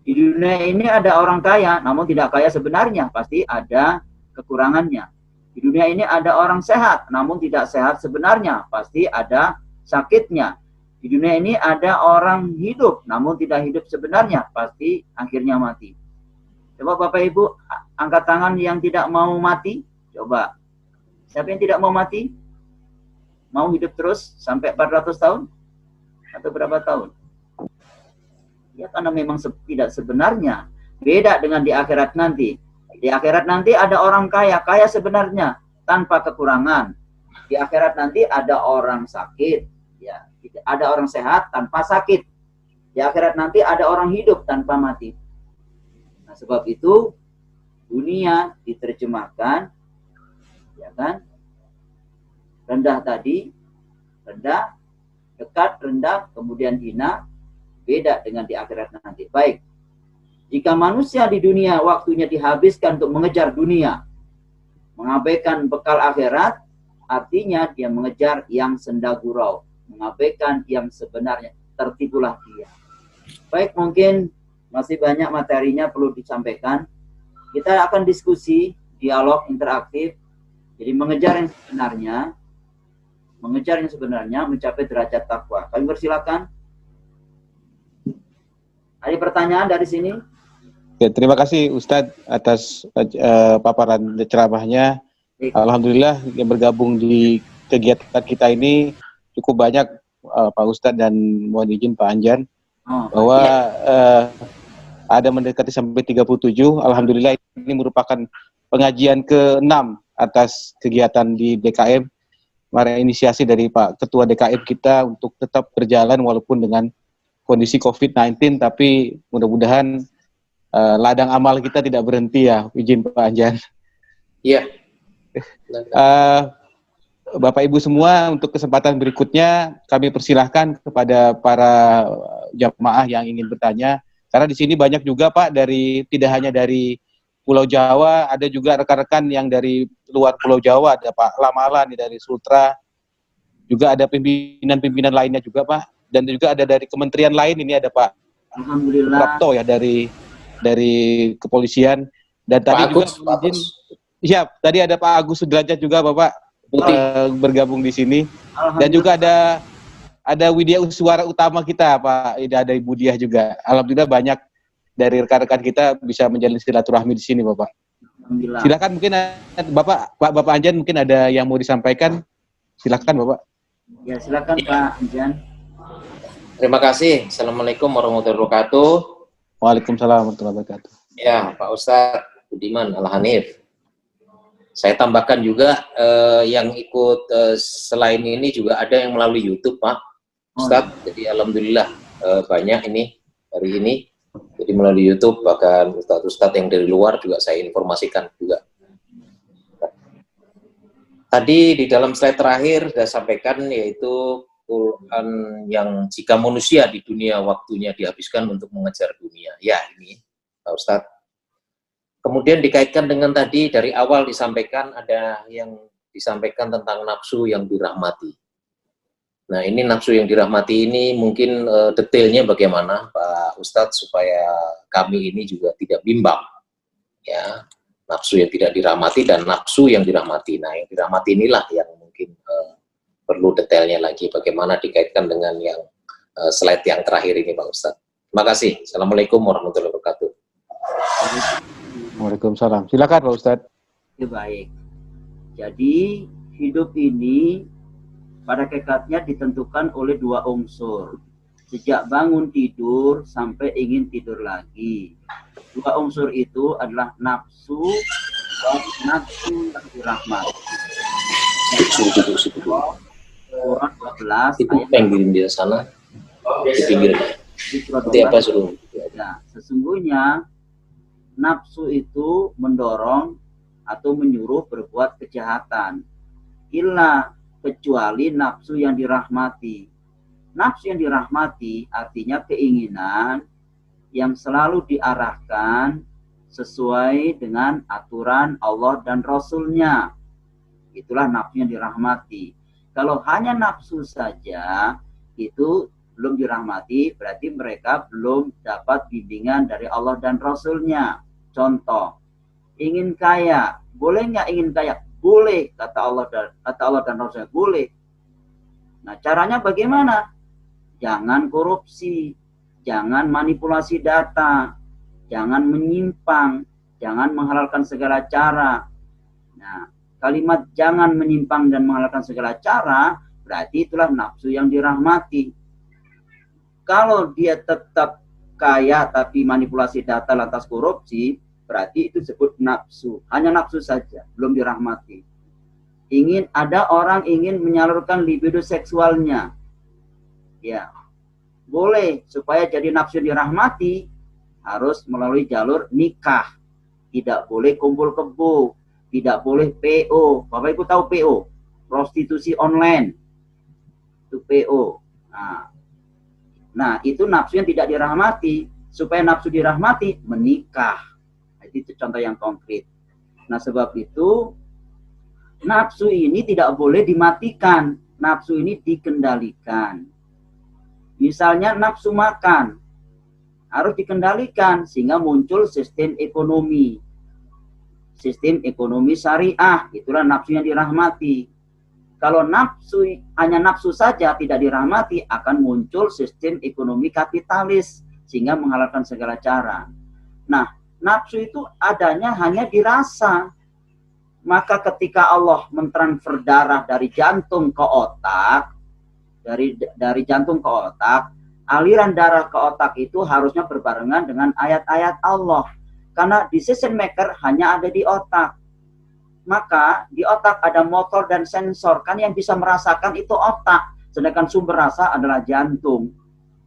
Di dunia ini ada orang kaya, namun tidak kaya sebenarnya. Pasti ada kekurangannya. Di dunia ini ada orang sehat, namun tidak sehat sebenarnya. Pasti ada sakitnya. Di dunia ini ada orang hidup, namun tidak hidup sebenarnya. Pasti akhirnya mati. Coba Bapak Ibu angkat tangan yang tidak mau mati. Coba. Siapa yang tidak mau mati? Mau hidup terus sampai 400 tahun? Atau berapa tahun? Ya karena memang tidak sebenarnya. Beda dengan di akhirat nanti. Di akhirat nanti ada orang kaya sebenarnya tanpa kekurangan. Di akhirat nanti ada orang sakit, ya, ada orang sehat tanpa sakit. Di akhirat nanti ada orang hidup tanpa mati. Nah, sebab itu dunia diterjemahkan, ya kan? Rendah tadi, rendah, dekat, rendah, kemudian hina, beda dengan di akhirat nanti. Baik. Jika manusia di dunia waktunya dihabiskan untuk mengejar dunia, mengabaikan bekal akhirat, artinya dia mengejar yang senda gurau, mengabaikan yang sebenarnya, tertipulah dia. Baik, mungkin masih banyak materinya perlu disampaikan. Kita akan diskusi, dialog interaktif. Jadi mengejar yang sebenarnya, mencapai derajat takwa. Kami persilakan. Ada pertanyaan dari sini? Ya, terima kasih Ustadz atas paparan ceramahnya. Alhamdulillah yang bergabung di kegiatan kita ini cukup banyak Pak Ustadz, dan mohon izin Pak Anjan bahwa ada mendekati sampai 37. Alhamdulillah ini merupakan pengajian ke-6 atas kegiatan di DKM. Mari inisiasi dari Pak Ketua DKM kita untuk tetap berjalan walaupun dengan kondisi COVID-19, tapi mudah-mudahan ladang amal kita tidak berhenti ya, izin Pak Anjan. Iya. Bapak Ibu semua, untuk kesempatan berikutnya kami persilahkan kepada para jamaah yang ingin bertanya, karena di sini banyak juga Pak, tidak hanya dari Pulau Jawa, ada juga rekan-rekan yang dari luar Pulau Jawa, ada Pak Lamala nih dari Sultra, juga ada pimpinan-pimpinan lainnya juga Pak, dan juga ada dari kementerian lain, ini ada Pak Alhamdulillah. Prapto ya dari kepolisian, dan tadi juga izin, siap, tadi ada Pak Agus Sudrajat juga Bapak bergabung di sini, dan juga ada Widya Suara utama kita Pak, ada Ibu Diah juga. Alhamdulillah banyak dari rekan-rekan kita bisa menjalin silaturahmi di sini Bapak. Silakan, mungkin Bapak Anjan mungkin ada yang mau disampaikan, silakan Bapak. Ya silakan Pak Anjan. Terima kasih. Assalamualaikum warahmatullahi wabarakatuh. Waalaikumsalam warahmatullahi wabarakatuh. Ya, Pak Ustadz Budiman Al-Hanif. Saya tambahkan juga yang ikut selain ini juga ada yang melalui YouTube, Pak Ustadz. Jadi alhamdulillah banyak ini hari ini. Jadi melalui YouTube, bahkan Ustadz-Ustadz yang dari luar juga saya informasikan juga. Tadi di dalam slide terakhir saya sampaikan, yaitu Quran yang jika manusia di dunia waktunya dihabiskan untuk mengejar dunia. Ya, ini Pak Ustadz. Kemudian dikaitkan dengan tadi dari awal disampaikan, ada yang disampaikan tentang nafsu yang dirahmati. Nah, ini nafsu yang dirahmati ini mungkin detailnya bagaimana Pak Ustadz, supaya kami ini juga tidak bimbang. Ya, nafsu yang tidak dirahmati dan nafsu yang dirahmati. Nah, yang dirahmati inilah yang mungkin perlu detailnya lagi, bagaimana dikaitkan dengan yang slide yang terakhir ini Pak Ustadz. Terima kasih. Assalamualaikum warahmatullahi wabarakatuh. Waalaikumsalam. Silakan Pak Ustadz. Ya, baik. Jadi hidup ini pada hakikatnya ditentukan oleh dua unsur. Sejak bangun tidur sampai ingin tidur lagi. Dua unsur itu adalah nafsu dan nafsu yang dirahmati. Surat 12 itu pengen di sana di pinggir seperti apa suruh. Nah, sesungguhnya nafsu itu mendorong atau menyuruh berbuat kejahatan. Illa, kecuali nafsu yang dirahmati. Nafsu yang dirahmati artinya keinginan yang selalu diarahkan sesuai dengan aturan Allah dan Rasul-Nya. Itulah nafsu yang dirahmati. Kalau hanya nafsu saja, itu belum dirahmati, berarti mereka belum dapat bimbingan dari Allah dan Rasul-Nya. Contoh, ingin kaya, boleh nggak ingin kaya? Boleh, kata Allah dan Rasul-Nya, boleh. Nah, caranya bagaimana? Jangan korupsi, jangan manipulasi data, jangan menyimpang, jangan menghalalkan segala cara. Nah, kalimat jangan menyimpang dan menghalalkan segala cara, berarti itulah nafsu yang dirahmati. Kalau dia tetap kaya tapi manipulasi data lantas korupsi, berarti itu disebut nafsu. Hanya nafsu saja, belum dirahmati. Ada orang ingin menyalurkan libido seksualnya. Ya, boleh. Supaya jadi nafsu dirahmati, harus melalui jalur nikah. Tidak boleh kumpul kebo, tidak boleh PO. Bapak Ibu tahu PO? Prostitusi online. Itu PO. Nah, itu nafsu yang tidak dirahmati. Supaya nafsu dirahmati, menikah. Itu contoh yang konkret. Nah, sebab itu, nafsu ini tidak boleh dimatikan. Nafsu ini dikendalikan. Misalnya nafsu makan. Harus dikendalikan sehingga muncul sistem ekonomi. Sistem ekonomi syariah. Itulah nafsu yang dirahmati. Kalau hanya nafsu saja tidak dirahmati, akan muncul sistem ekonomi kapitalis sehingga menghalalkan segala cara. Nah, nafsu itu adanya hanya dirasa. Maka ketika Allah mentransfer darah dari jantung ke otak, dari jantung ke otak, aliran darah ke otak itu harusnya berbarengan dengan ayat-ayat Allah. Karena decision maker hanya ada di otak. Maka di otak ada motor dan sensor, kan yang bisa merasakan itu otak, sedangkan sumber rasa adalah jantung.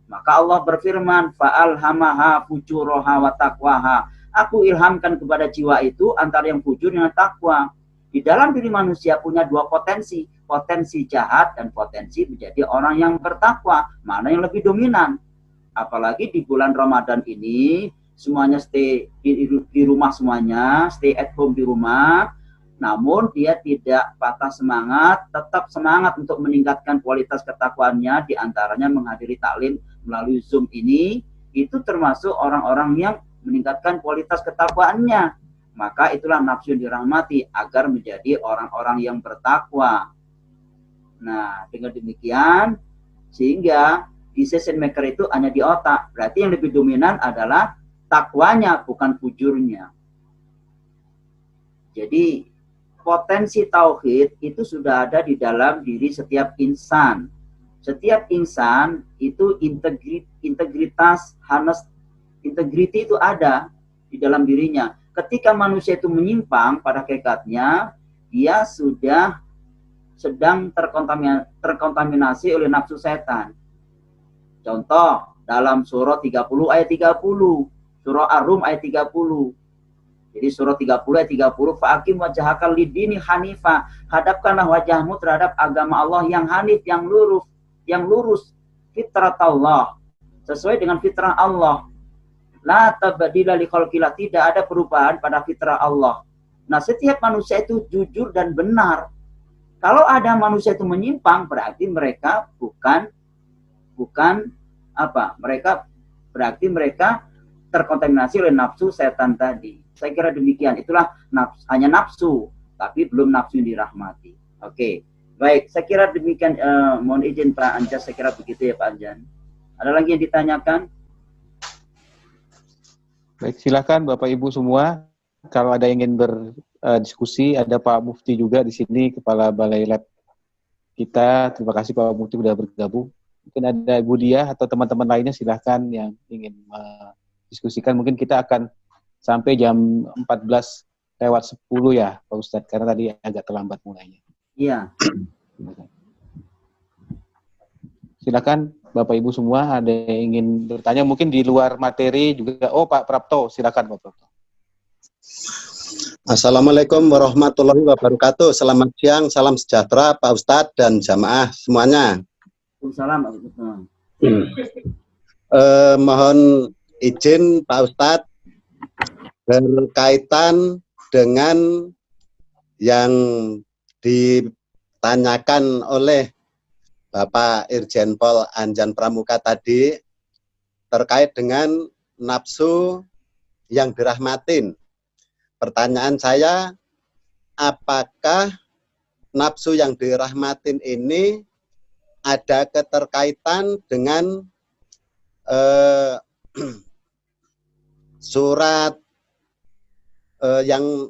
Maka Allah berfirman, fa'alhamaha fujuraha wa taqwaha. Aku ilhamkan kepada jiwa itu antara yang fujur dengan takwa. Di dalam diri manusia punya dua potensi, potensi jahat dan potensi menjadi orang yang bertakwa. Mana yang lebih dominan? Apalagi di bulan Ramadan ini, semuanya stay di rumah semuanya, stay at home di rumah. Namun dia tidak patah semangat, tetap semangat untuk meningkatkan kualitas ketakwaannya, diantaranya menghadiri taklim melalui Zoom ini, itu termasuk orang-orang yang meningkatkan kualitas ketakwaannya. Maka itulah nafsu yang dirahmati, agar menjadi orang-orang yang bertakwa. Nah, dengan demikian, sehingga decision maker itu hanya di otak, berarti yang lebih dominan adalah takwanya, bukan fujurnya. Jadi, potensi tauhid itu sudah ada di dalam diri setiap insan. Setiap insan itu integritas, integriti itu ada di dalam dirinya. Ketika manusia itu menyimpang pada hakikatnya, dia sudah sedang terkontaminasi oleh nafsu setan. Contoh, dalam surah 30 ayat 30, surah Ar-Rum ayat 30. Jadi surah 30 ayat 30, fa'akim wajhaka lidini hanifa, hadapkanlah wajahmu terhadap agama Allah yang hanif, yang lurus, fitrat Allah, sesuai dengan fitrah Allah. La tabdila li khalqillah, tidak ada perubahan pada fitrah Allah. Nah, setiap manusia itu jujur dan benar. Kalau ada manusia itu menyimpang, berarti mereka mereka terkontaminasi oleh nafsu setan tadi. Saya kira demikian. Itulah hanya nafsu, tapi belum nafsu yang dirahmati. Oke, baik. Saya kira demikian. Mohon izin Pak Anjas, saya kira begitu ya Pak Anjan. Ada lagi yang ditanyakan? Baik, silakan Bapak Ibu semua. Kalau ada yang ingin berdiskusi, ada Pak Mufti juga di sini, Kepala Balai Lab kita. Terima kasih Pak Mufti sudah bergabung. Mungkin ada Ibu Diah atau teman-teman lainnya, silahkan yang ingin mendiskusikan. Mungkin kita akan sampai jam 14:10 ya Pak Ustadz, karena tadi agak terlambat mulainya. Iya. Silakan Bapak Ibu semua, ada yang ingin bertanya mungkin di luar materi juga. Oh, Pak Prapto, silakan Pak Prapto. Assalamualaikum warahmatullahi wabarakatuh. Selamat siang, salam sejahtera Pak Ustadz dan jamaah semuanya. Waalaikumsalam. Mohon izin Pak Ustadz berkaitan dengan yang ditanyakan oleh Bapak Irjen Pol Anjan Pramuka tadi terkait dengan nafsu yang dirahmatin. Pertanyaan saya, apakah nafsu yang dirahmatin ini ada keterkaitan dengan surat yang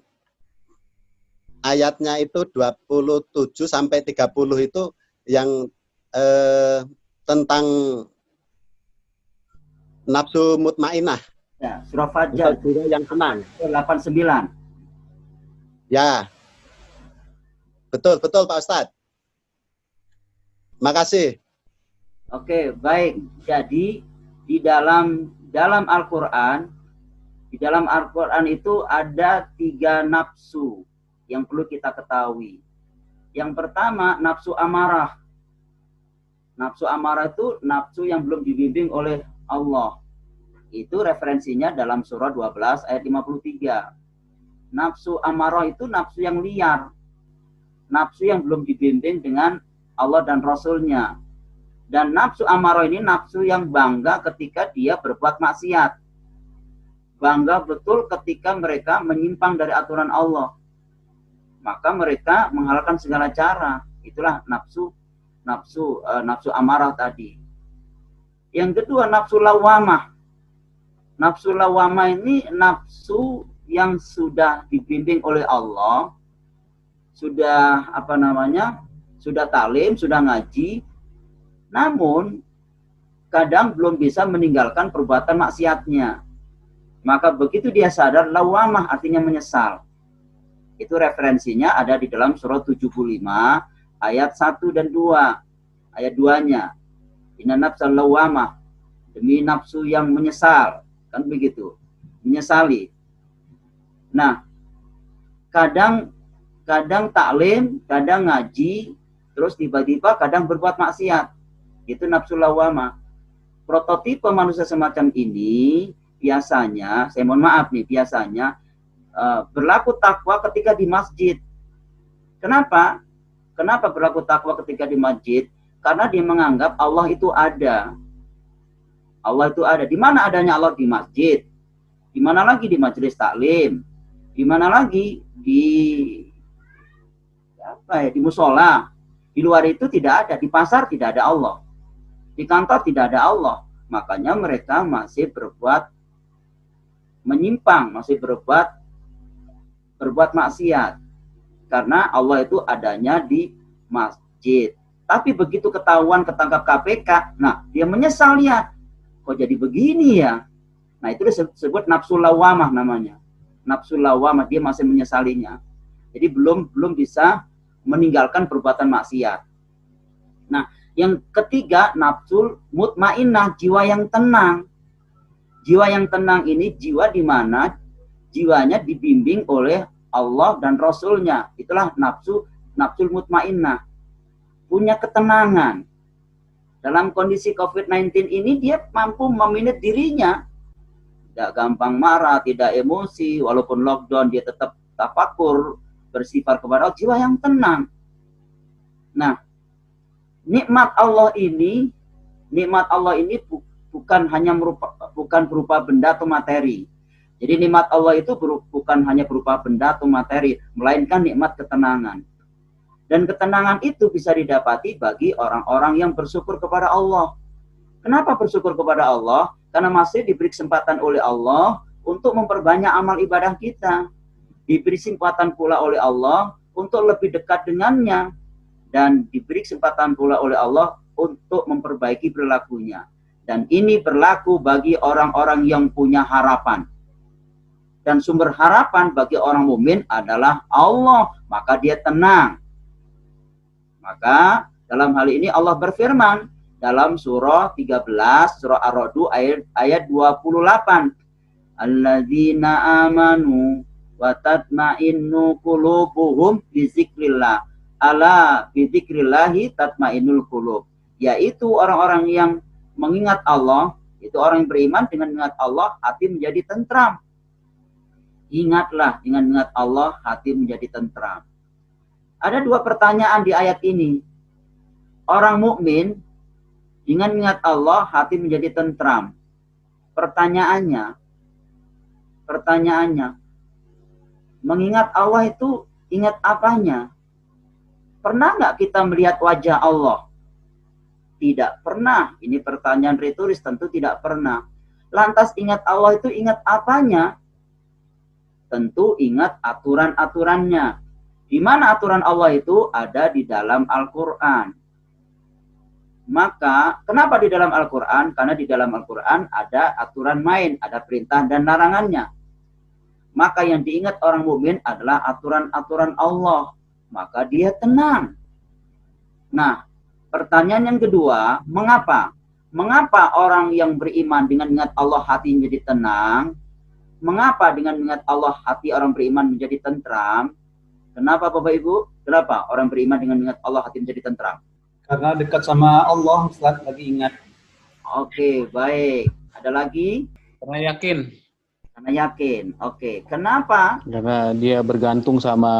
ayatnya itu 27 sampai 30 itu yang tentang nafsu mutmainah. Ya, surah Fajar yang tenang. 89. Ya. Betul Pak Ustadz. Makasih. Oke, baik. Jadi di dalam Al-Qur'an, itu ada 3 nafsu yang perlu kita ketahui. Yang pertama, nafsu amarah. Nafsu amarah itu nafsu yang belum dibimbing oleh Allah. Itu referensinya dalam surah 12 ayat 53. Nafsu amarah itu nafsu yang liar. Nafsu yang belum dibimbing dengan Allah dan Rasulnya. Dan nafsu amarah ini nafsu yang bangga ketika dia berbuat maksiat. Bangga betul ketika mereka menyimpang dari aturan Allah. Maka mereka menghalalkan segala cara. Itulah nafsu amarah tadi. Yang kedua, nafsu lawamah. Nafsu lawamah ini nafsu yang sudah dibimbing oleh Allah, sudah sudah talim, sudah ngaji, namun kadang belum bisa meninggalkan perbuatan maksiatnya. Maka begitu dia sadar, lawamah artinya menyesal. Itu referensinya ada di dalam surah 75 ayat 1 dan 2. Ayat 2-nya. Inna nafsal lawamah, demi nafsu yang menyesal. Kan begitu, menyesali. Nah, kadang taklim, kadang ngaji, terus tiba-tiba kadang berbuat maksiat. Itu nafsu lawamah. Prototipe manusia semacam ini biasanya, saya mohon maaf nih, biasanya berlaku takwa ketika di masjid. Kenapa? Kenapa berlaku takwa ketika di masjid? Karena dia menganggap Allah itu ada. Allah itu ada. Di mana adanya Allah? Di masjid. Di mana lagi? Di majelis taklim. Di mana lagi? Di musola. Di luar itu tidak ada. Di pasar tidak ada Allah. Di kantor tidak ada Allah. Makanya mereka masih berbuat menyimpang, masih berbuat maksiat. Karena Allah itu adanya di masjid. Tapi begitu ketahuan ketangkap KPK, nah dia menyesal ya. Kok jadi begini ya? Nah itu disebut nafsu lawamah namanya. Nafsu lawamah, dia masih menyesalinya. Jadi belum bisa meninggalkan perbuatan maksiat. Nah yang ketiga, nafsu mutmainah, jiwa yang tenang. Jiwa yang tenang ini jiwa di mana jiwanya dibimbing oleh Allah dan Rasulnya. Itulah nafsu mutmainah. Punya ketenangan. Dalam kondisi COVID-19 ini dia mampu memanage dirinya. Tidak gampang marah, tidak emosi, walaupun lockdown dia tetap tafakur, bersifat kepada Allah, jiwa yang tenang. Nah, nikmat Allah ini bukan berupa benda atau materi. Jadi nikmat Allah itu bukan hanya berupa benda atau materi, melainkan nikmat ketenangan. Dan ketenangan itu bisa didapati bagi orang-orang yang bersyukur kepada Allah. Kenapa bersyukur kepada Allah? Karena masih diberi kesempatan oleh Allah untuk memperbanyak amal ibadah kita. Diberi kesempatan pula oleh Allah untuk lebih dekat dengannya. Dan diberi kesempatan pula oleh Allah untuk memperbaiki perilakunya. Dan ini berlaku bagi orang-orang yang punya harapan. Dan sumber harapan bagi orang mukmin adalah Allah. Maka dia tenang. Maka dalam hal ini Allah berfirman dalam surah 13, surah Ar-Ra'd ayat 28. Alladzina amanu wa tatma'innu qulubuhum bizikrillah. Ala bizikrillahi tatma'innul qulub. Yaitu orang-orang yang mengingat Allah, itu orang yang beriman dengan mengingat Allah, hati menjadi tentram. Ingatlah dengan mengingat Allah, hati menjadi tentram. Ada dua pertanyaan di ayat ini. Orang mukmin dengan mengingat Allah, hati menjadi tentram. Pertanyaannya, mengingat Allah itu ingat apanya? Pernah nggak kita melihat wajah Allah? Tidak pernah. Ini pertanyaan retoris, tentu tidak pernah. Lantas ingat Allah itu ingat apanya? Tentu ingat aturan-aturannya. Di mana aturan Allah itu? Ada di dalam Al-Quran. Maka, kenapa di dalam Al-Quran? Karena di dalam Al-Quran ada aturan main, ada perintah dan larangannya. Maka yang diingat orang mukmin adalah aturan-aturan Allah. Maka dia tenang. Nah, pertanyaan yang kedua, mengapa? Mengapa orang yang beriman dengan ingat Allah hati menjadi tenang? Mengapa dengan ingat Allah hati orang beriman menjadi tentram? Kenapa Bapak Ibu? Kenapa orang beriman dengan ingat Allah hati menjadi tentram? Karena dekat sama Allah, Ustaz, lagi ingat. Oke, baik. Ada lagi? Karena yakin. Karena yakin. Oke. Kenapa? Karena dia bergantung sama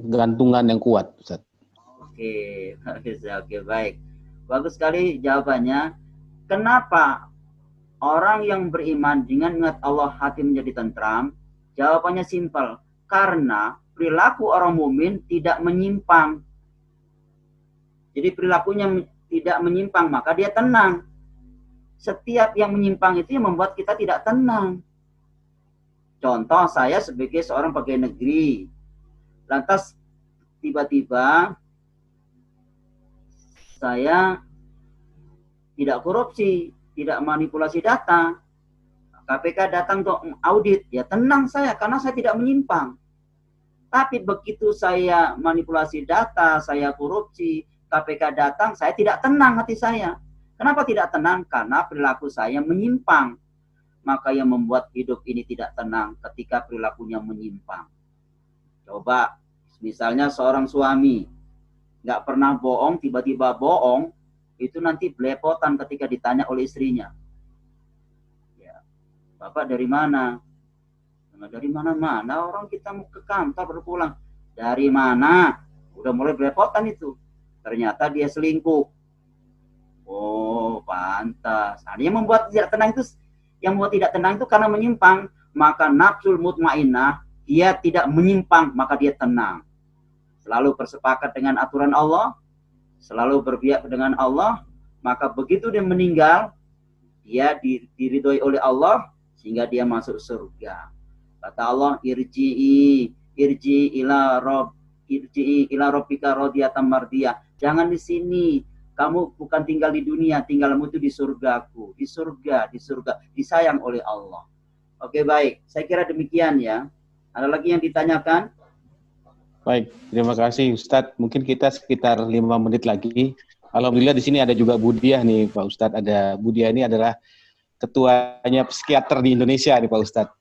gantungan yang kuat, Ustaz. Oke, oke, baik. Bagus sekali jawabannya. Kenapa orang yang beriman dengan ingat Allah hati menjadi tentram? Jawabannya simpel. Karena perilaku orang mukmin tidak menyimpang. Jadi perilakunya tidak menyimpang, maka dia tenang. Setiap yang menyimpang itu yang membuat kita tidak tenang. Contoh, saya sebagai seorang pegawai negeri, lantas tiba-tiba saya tidak korupsi, tidak manipulasi data. KPK datang untuk audit, ya tenang saya karena saya tidak menyimpang. Tapi begitu saya manipulasi data, saya korupsi, KPK datang, saya tidak tenang hati saya. Kenapa tidak tenang? Karena perilaku saya menyimpang. Maka yang membuat hidup ini tidak tenang ketika perilakunya menyimpang. Coba, misalnya seorang suami nggak pernah bohong, tiba-tiba bohong, itu nanti belepotan ketika ditanya oleh istrinya. Ya, Bapak dari mana? Nah, dari mana-mana, orang kita mau ke kantor baru pulang. Dari mana? Udah mulai belepotan itu. Ternyata dia selingkuh. Oh, pantas. Nah, yang membuat tidak tenang itu, yang membuat tidak tenang itu karena menyimpang. Maka nafsul mutmainnah, dia tidak menyimpang, maka dia tenang. Selalu bersepakat dengan aturan Allah, selalu berpihak dengan Allah, maka begitu dia meninggal, dia diridhoi oleh Allah, sehingga dia masuk surga. Kata Allah, irji'i ila rabbika radiyatan mardiyah. Jangan di sini. Kamu bukan tinggal di dunia, tinggalmu itu di surgaku. Di surga, disayang oleh Allah. Oke, baik. Saya kira demikian ya. Ada lagi yang ditanyakan? Baik, terima kasih Ustadz. Mungkin kita sekitar 5 menit lagi. Alhamdulillah di sini ada juga Budiah nih Pak Ustadz. Ada Budiah ini adalah ketuanya psikiater di Indonesia nih Pak Ustadz.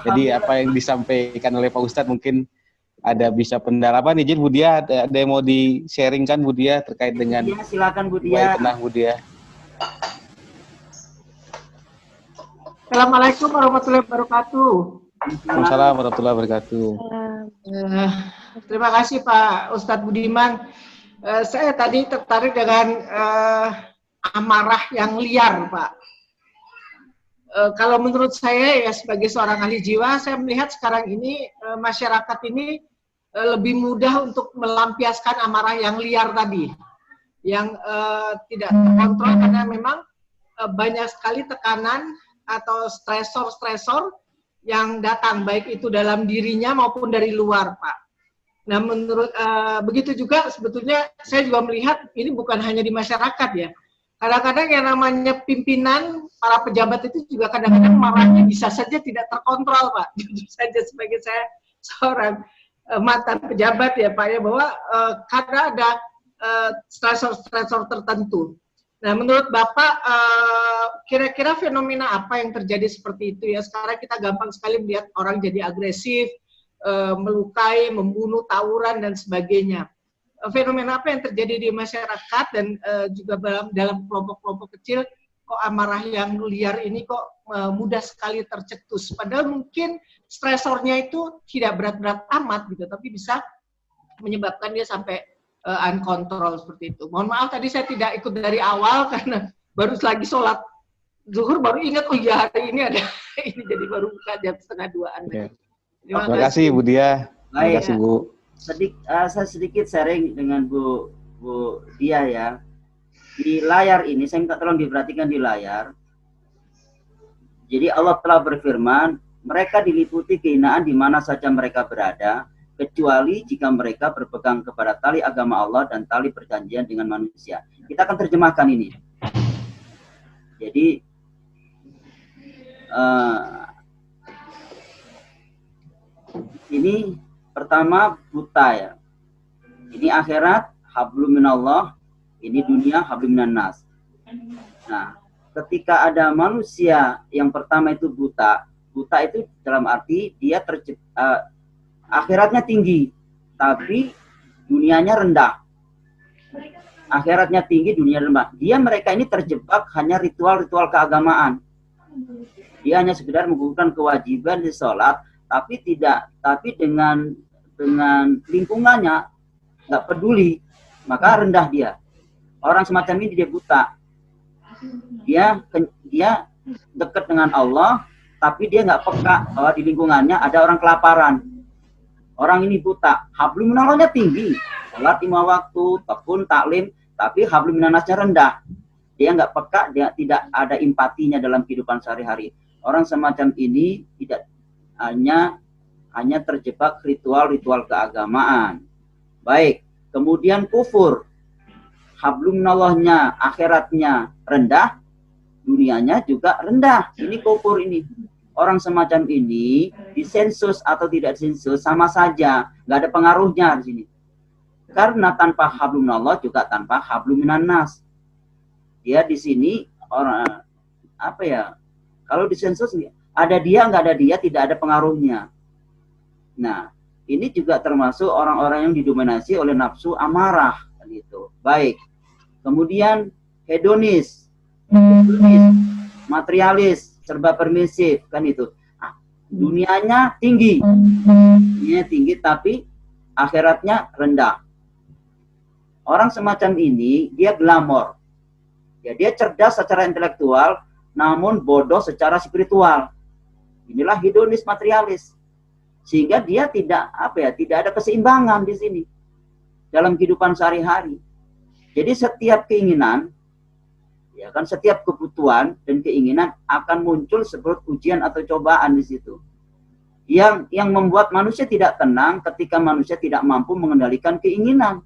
Jadi apa yang disampaikan oleh Pak Ustadz mungkin ada bisa pendalaman. Izin Budiah, ada yang mau di-sharingkan Budiah terkait dengan... Ya, silakan Budiah. Tenang Budiah. Assalamualaikum warahmatullahi wabarakatuh. Waalaikumsalam warahmatullahi wabarakatuh. Terima kasih Pak Ustadz Budiman. Saya tadi tertarik dengan amarah yang liar, Pak. Kalau menurut saya ya sebagai seorang ahli jiwa, saya melihat sekarang ini masyarakat ini lebih mudah untuk melampiaskan amarah yang liar tadi, yang tidak terkontrol karena memang banyak sekali tekanan atau stresor-stresor yang datang baik itu dalam dirinya maupun dari luar, Pak. Nah, menurut begitu juga sebetulnya saya juga melihat ini bukan hanya di masyarakat ya. Kadang-kadang yang namanya pimpinan, para pejabat itu juga kadang-kadang marahnya bisa saja tidak terkontrol, Pak. Jujur saja sebagai saya seorang mantan pejabat ya, Pak ya, bahwa karena ada stresor-stresor tertentu. Nah, menurut Bapak, kira-kira fenomena apa yang terjadi seperti itu ya? Sekarang kita gampang sekali melihat orang jadi agresif, melukai, membunuh, tawuran dan sebagainya. Fenomena apa yang terjadi di masyarakat dan juga dalam kelompok-kelompok kecil, kok amarah yang liar ini kok mudah sekali tercetus. Padahal mungkin stresornya itu tidak berat-berat amat gitu, tapi bisa menyebabkan dia sampai uncontrol seperti itu. Mohon maaf tadi saya tidak ikut dari awal karena baru lagi sholat zuhur baru ingat, oh iya hari ini ada ini, jadi baru buka jam 1:30-an. Ya. Terima kasih Bu Dia. Terima kasih Bu. Saya sedikit sharing dengan Bu Dia ya. Di layar ini saya minta tolong diperhatikan di layar. Jadi Allah telah berfirman, mereka diliputi kehinaan di mana saja mereka berada, kecuali jika mereka berpegang kepada tali agama Allah dan tali perjanjian dengan manusia. Kita akan terjemahkan ini. Jadi ini pertama buta ya. Ini akhirat hablum minallah, ini dunia hablum minannas. Nah, ketika ada manusia yang pertama itu buta itu dalam arti dia akhiratnya tinggi, tapi dunianya rendah. Akhiratnya tinggi, dunia rendah. Mereka ini terjebak hanya ritual-ritual keagamaan. Dia hanya sekedar menggugurkan kewajiban di sholat, tapi dengan lingkungannya nggak peduli, maka rendah dia. Orang semacam ini dia buta. Dia dekat dengan Allah, tapi dia nggak peka bahwa di lingkungannya ada orang kelaparan. Orang ini buta, hablum minallahnya tinggi, sholat 5 waktu, tekun, taklim, tapi hablum minannasnya rendah. Dia nggak peka, dia tidak ada empatinya dalam kehidupan sehari-hari. Orang semacam ini tidak hanya terjebak ritual-ritual keagamaan. Baik, kemudian kufur, hablum minallahnya, akhiratnya rendah, dunianya juga rendah. Ini kufur ini. Orang semacam ini disensus atau tidak disensus sama saja, nggak ada pengaruhnya di sini. Karena tanpa hablum minallah juga tanpa hablum minannas. Dia di sini orang apa ya? Kalau disensus ada dia nggak ada dia tidak ada pengaruhnya. Nah, ini juga termasuk orang-orang yang didominasi oleh nafsu amarah gitu. Baik. Kemudian hedonis, materialis, serba permisif kan itu. Dunianya tinggi. Dunianya tinggi tapi akhiratnya rendah. Orang semacam ini dia glamor. Ya, dia cerdas secara intelektual namun bodoh secara spiritual. Inilah hedonis materialis. Sehingga dia tidak ada keseimbangan di sini dalam kehidupan sehari-hari. Jadi setiap keinginan, ya kan, setiap kebutuhan dan keinginan akan muncul seperti ujian atau cobaan di situ. Yang membuat manusia tidak tenang ketika manusia tidak mampu mengendalikan keinginan.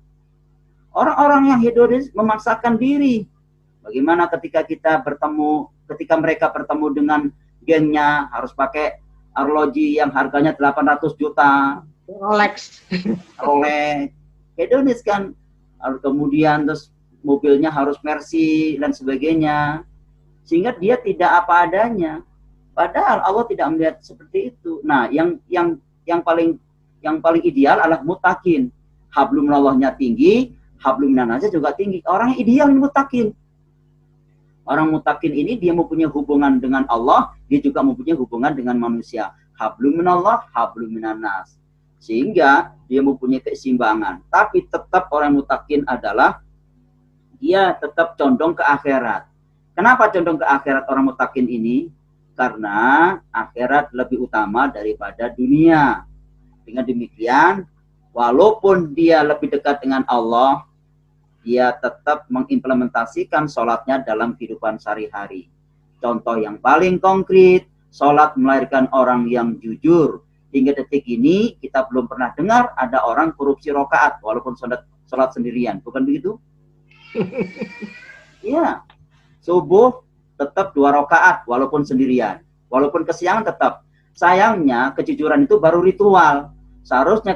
Orang-orang yang hedonis memaksakan diri. Bagaimana ketika mereka bertemu dengan gengnya harus pakai arloji yang harganya 800 juta. Rolex. Hedonis kan. Kemudian terus mobilnya harus Mercy dan sebagainya. Sehingga dia tidak apa adanya. Padahal Allah tidak melihat seperti itu. Nah, yang paling ideal adalah mutakin. Hablum minallahnya tinggi, hablum minannasnya juga tinggi. Orang yang ideal mutakin. Orang mutakin ini dia mempunyai hubungan dengan Allah, dia juga mempunyai hubungan dengan manusia. Hablum minallah, hablum minannas. Sehingga dia mempunyai keseimbangan. Tapi tetap orang mutakin adalah dia tetap condong ke akhirat. Kenapa condong ke akhirat orang mutakin ini? Karena akhirat lebih utama daripada dunia. Dengan demikian, walaupun dia lebih dekat dengan Allah, dia tetap mengimplementasikan sholatnya dalam kehidupan sehari-hari. Contoh yang paling konkret, sholat melahirkan orang yang jujur. Hingga detik ini kita belum pernah dengar ada orang korupsi rokaat walaupun sholat sendirian. Bukan begitu? Iya. Subuh tetap 2 rakaat walaupun sendirian. Walaupun kesiangan tetap. Sayangnya kejujuran itu baru ritual. Seharusnya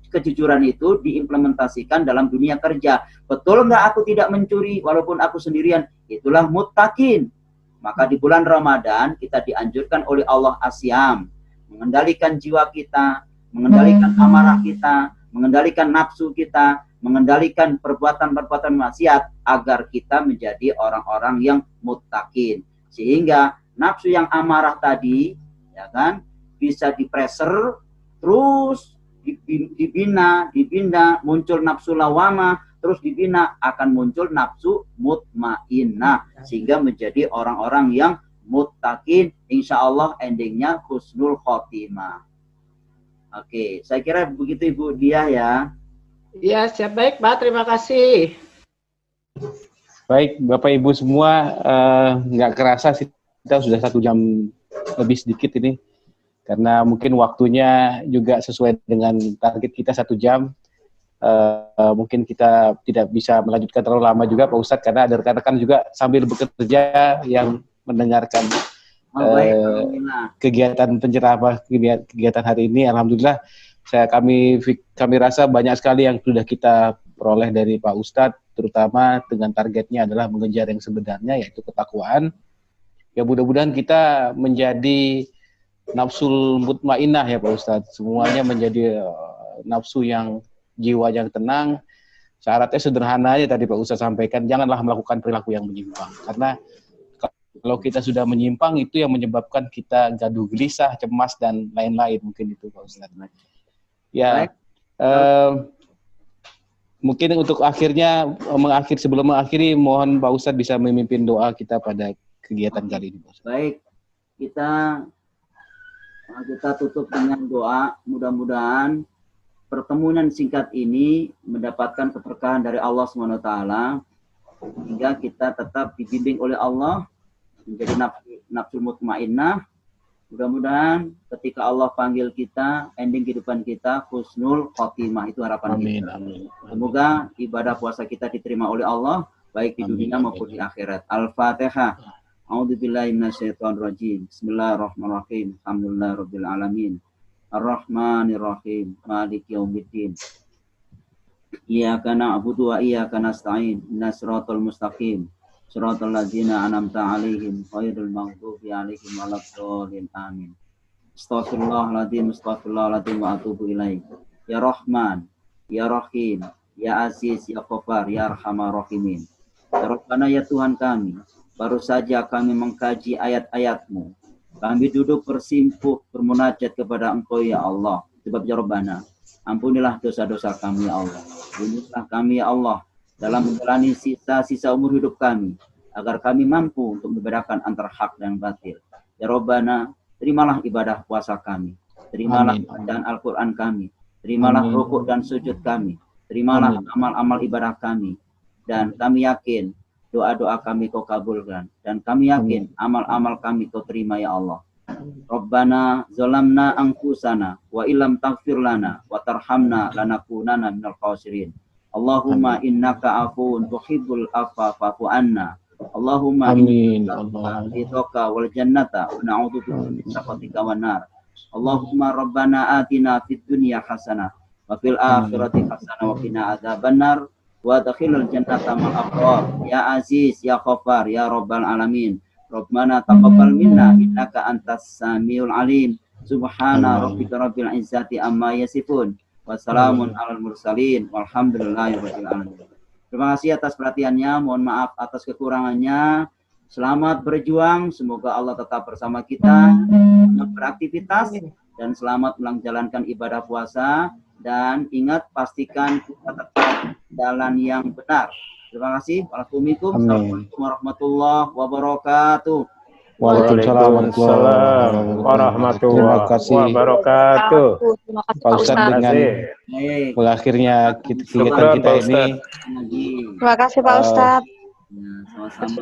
kejujuran itu diimplementasikan dalam dunia kerja. Betul nggak aku tidak mencuri walaupun aku sendirian? Itulah muttaqin. Maka di bulan Ramadan kita dianjurkan oleh Allah asyam. Mengendalikan jiwa kita, mengendalikan amarah kita, mengendalikan nafsu kita, mengendalikan perbuatan-perbuatan maksiat agar kita menjadi orang-orang yang muttaqin. Sehingga nafsu yang amarah tadi, ya kan, bisa dipreser, terus dibina, muncul nafsu lawamah, terus dibina akan muncul nafsu mutmainnah, sehingga menjadi orang-orang yang muttaqin, insya Allah endingnya husnul khotimah. Oke, saya kira begitu Ibu Diah ya. Ya, siap, baik Pak, terima kasih. Baik, Bapak Ibu semua, nggak kerasa sih kita sudah 1 jam lebih sedikit ini, karena mungkin waktunya juga sesuai dengan target kita 1 jam. Mungkin kita tidak bisa melanjutkan terlalu lama juga Pak Ustadz, karena ada rekan-rekan juga sambil bekerja yang mendengarkan kegiatan penceramah kegiatan hari ini. Alhamdulillah kami rasa banyak sekali yang sudah kita peroleh dari Pak Ustadz, terutama dengan targetnya adalah mengejar yang sebenarnya, yaitu ketakwaan. Ya mudah-mudahan kita menjadi nafsul mutmainnah ya Pak Ustadz, semuanya menjadi nafsu yang jiwa yang tenang. Syaratnya sederhana aja tadi Pak Ustadz sampaikan, janganlah melakukan perilaku yang menyimpang, karena kalau kita sudah menyimpang itu yang menyebabkan kita gaduh gelisah, cemas dan lain-lain, mungkin itu Pak Ustadz. Ya, mungkin untuk sebelum mengakhiri, mohon Pak Ustadz bisa memimpin doa kita pada kegiatan kali ini. Pak Ustadz. Baik, kita tutup dengan doa. Mudah-mudahan pertemuan singkat ini mendapatkan keberkahan dari Allah SWT, hingga kita tetap dibimbing oleh Allah menjadi nafsu mutmainnah. Mudah-mudahan ketika Allah panggil kita, ending kehidupan kita husnul khotimah, itu harapan kita. Amin. Semoga ibadah puasa kita diterima oleh Allah, baik di dunia maupun di akhirat. Al-Fatihah. A'udzubillahi minasyaitonirrajim. Bismillahirrahmanirrahim. Alhamdulillahirabbil alamin. Ar-Rahmanirrahim. Maliki yaumiddin. Iyyaka na'budu wa iyyaka nasta'in. Ihdinas siratal mustaqim. Shiratal ladzina an'amta 'alaihim ghairil maghdubi 'alaihim waladdallin. Amin. Astaghfirullahaladzim wa atubu ilaih. Ya Rahman, Ya Rahim, Ya Aziz, Ya Ghaffar, Ya Arhamar Rahimin. Ya Rabbana, ya Tuhan kami, baru saja kami mengkaji ayat-ayat-Mu. Kami duduk bersimpuh bermunajat kepada Engkau ya Allah. Sebab ya Rabbana, ampunilah dosa-dosa kami ya Allah. Bimbinglah kami ya Allah dalam menjalani sisa-sisa umur hidup kami, agar kami mampu untuk membedakan antara hak dan batil. Ya Rabbana, terimalah ibadah puasa kami, terimalah bacaan Al-Quran kami, terimalah rukuk dan sujud kami, terimalah amal-amal ibadah kami, dan kami yakin doa-doa kami Kau kabulkan, dan kami yakin amal-amal kami Kau terima ya Allah. Rabbana zalamna anfusana wa illam taghfir lana wa tarhamna lanakunanna minal khasirin. Allahumma innaka afuwun tuhibbul afwa fa'fu anna. Allahumma innaka ridhaka wal jannata wa na'udzubika min sakhatika wan nar. Allahumma rabbana atina fid dunya hasanah wa fil akhirati hasanah wa qina adzabannar wa adkhilna jannata ma'al abrar. Ya Aziz, Ya Ghaffar, Ya Rabbal alamin. Rabbana taqabbal minna innaka antas samiul alim. Subhana rabbika rabbil izzati amma yasifun. Wassalamun alal mursalin walhamdulillahirabbil alamin. Terima kasih atas perhatiannya, mohon maaf atas kekurangannya. Selamat berjuang, semoga Allah tetap bersama kita beraktivitas, dan selamat menjalankan ibadah puasa, dan ingat pastikan kita tetap jalan yang benar. Terima kasih. Assalamualaikum warahmatullahi wabarakatuh. Waalaikumsalam warahmatullahi wabarakatuh. Pak Ustadz, dengan berakhirnya kegiatan kita ini. Terima kasih Pak Ustadz.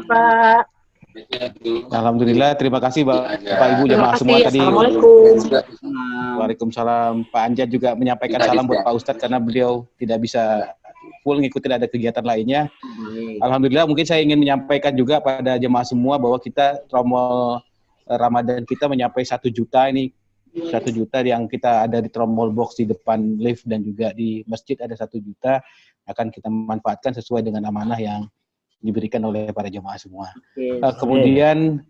Pak. Alhamdulillah, terima kasih Bapak Ibu jamaah semua tadi. Waalaikumsalam. Pak Anjad juga menyampaikan salam buat Pak Ustadz karena beliau tidak bisa full ngikutin, ada kegiatan lainnya. Alhamdulillah, mungkin saya ingin menyampaikan juga pada jemaah semua bahwa kita trommel Ramadan kita mencapai 1 juta ini. 1 juta yang kita ada di trommel box di depan lift dan juga di masjid ada 1 juta, akan kita manfaatkan sesuai dengan amanah yang diberikan oleh para jemaah semua. Kemudian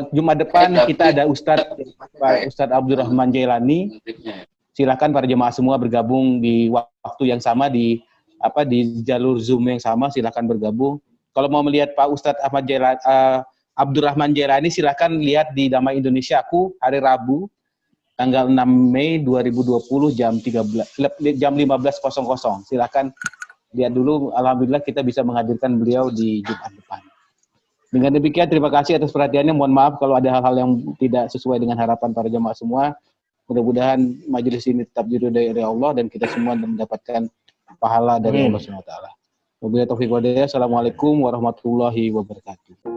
Jumat depan kita ada Ustadz Abdurrahman Jailani. Silakan para jemaah semua bergabung di waktu yang sama di jalur Zoom yang sama, silakan bergabung. Kalau mau melihat Pak Ustadz Abdurrahman Jailani, silakan lihat di Damai Indonesiaku hari Rabu tanggal 6 Mei 2020 jam 15.00. Silakan lihat dulu. Alhamdulillah kita bisa menghadirkan beliau di Jumat depan. Dengan demikian, terima kasih atas perhatiannya. Mohon maaf kalau ada hal-hal yang tidak sesuai dengan harapan para jemaah semua. Mudah-mudahan majelis ini tetap diridhai oleh Allah dan kita semua mendapatkan pahala dari Allah SWT. Wabillahi taufiq wal hidayah. Assalamualaikum warahmatullahi wabarakatuh.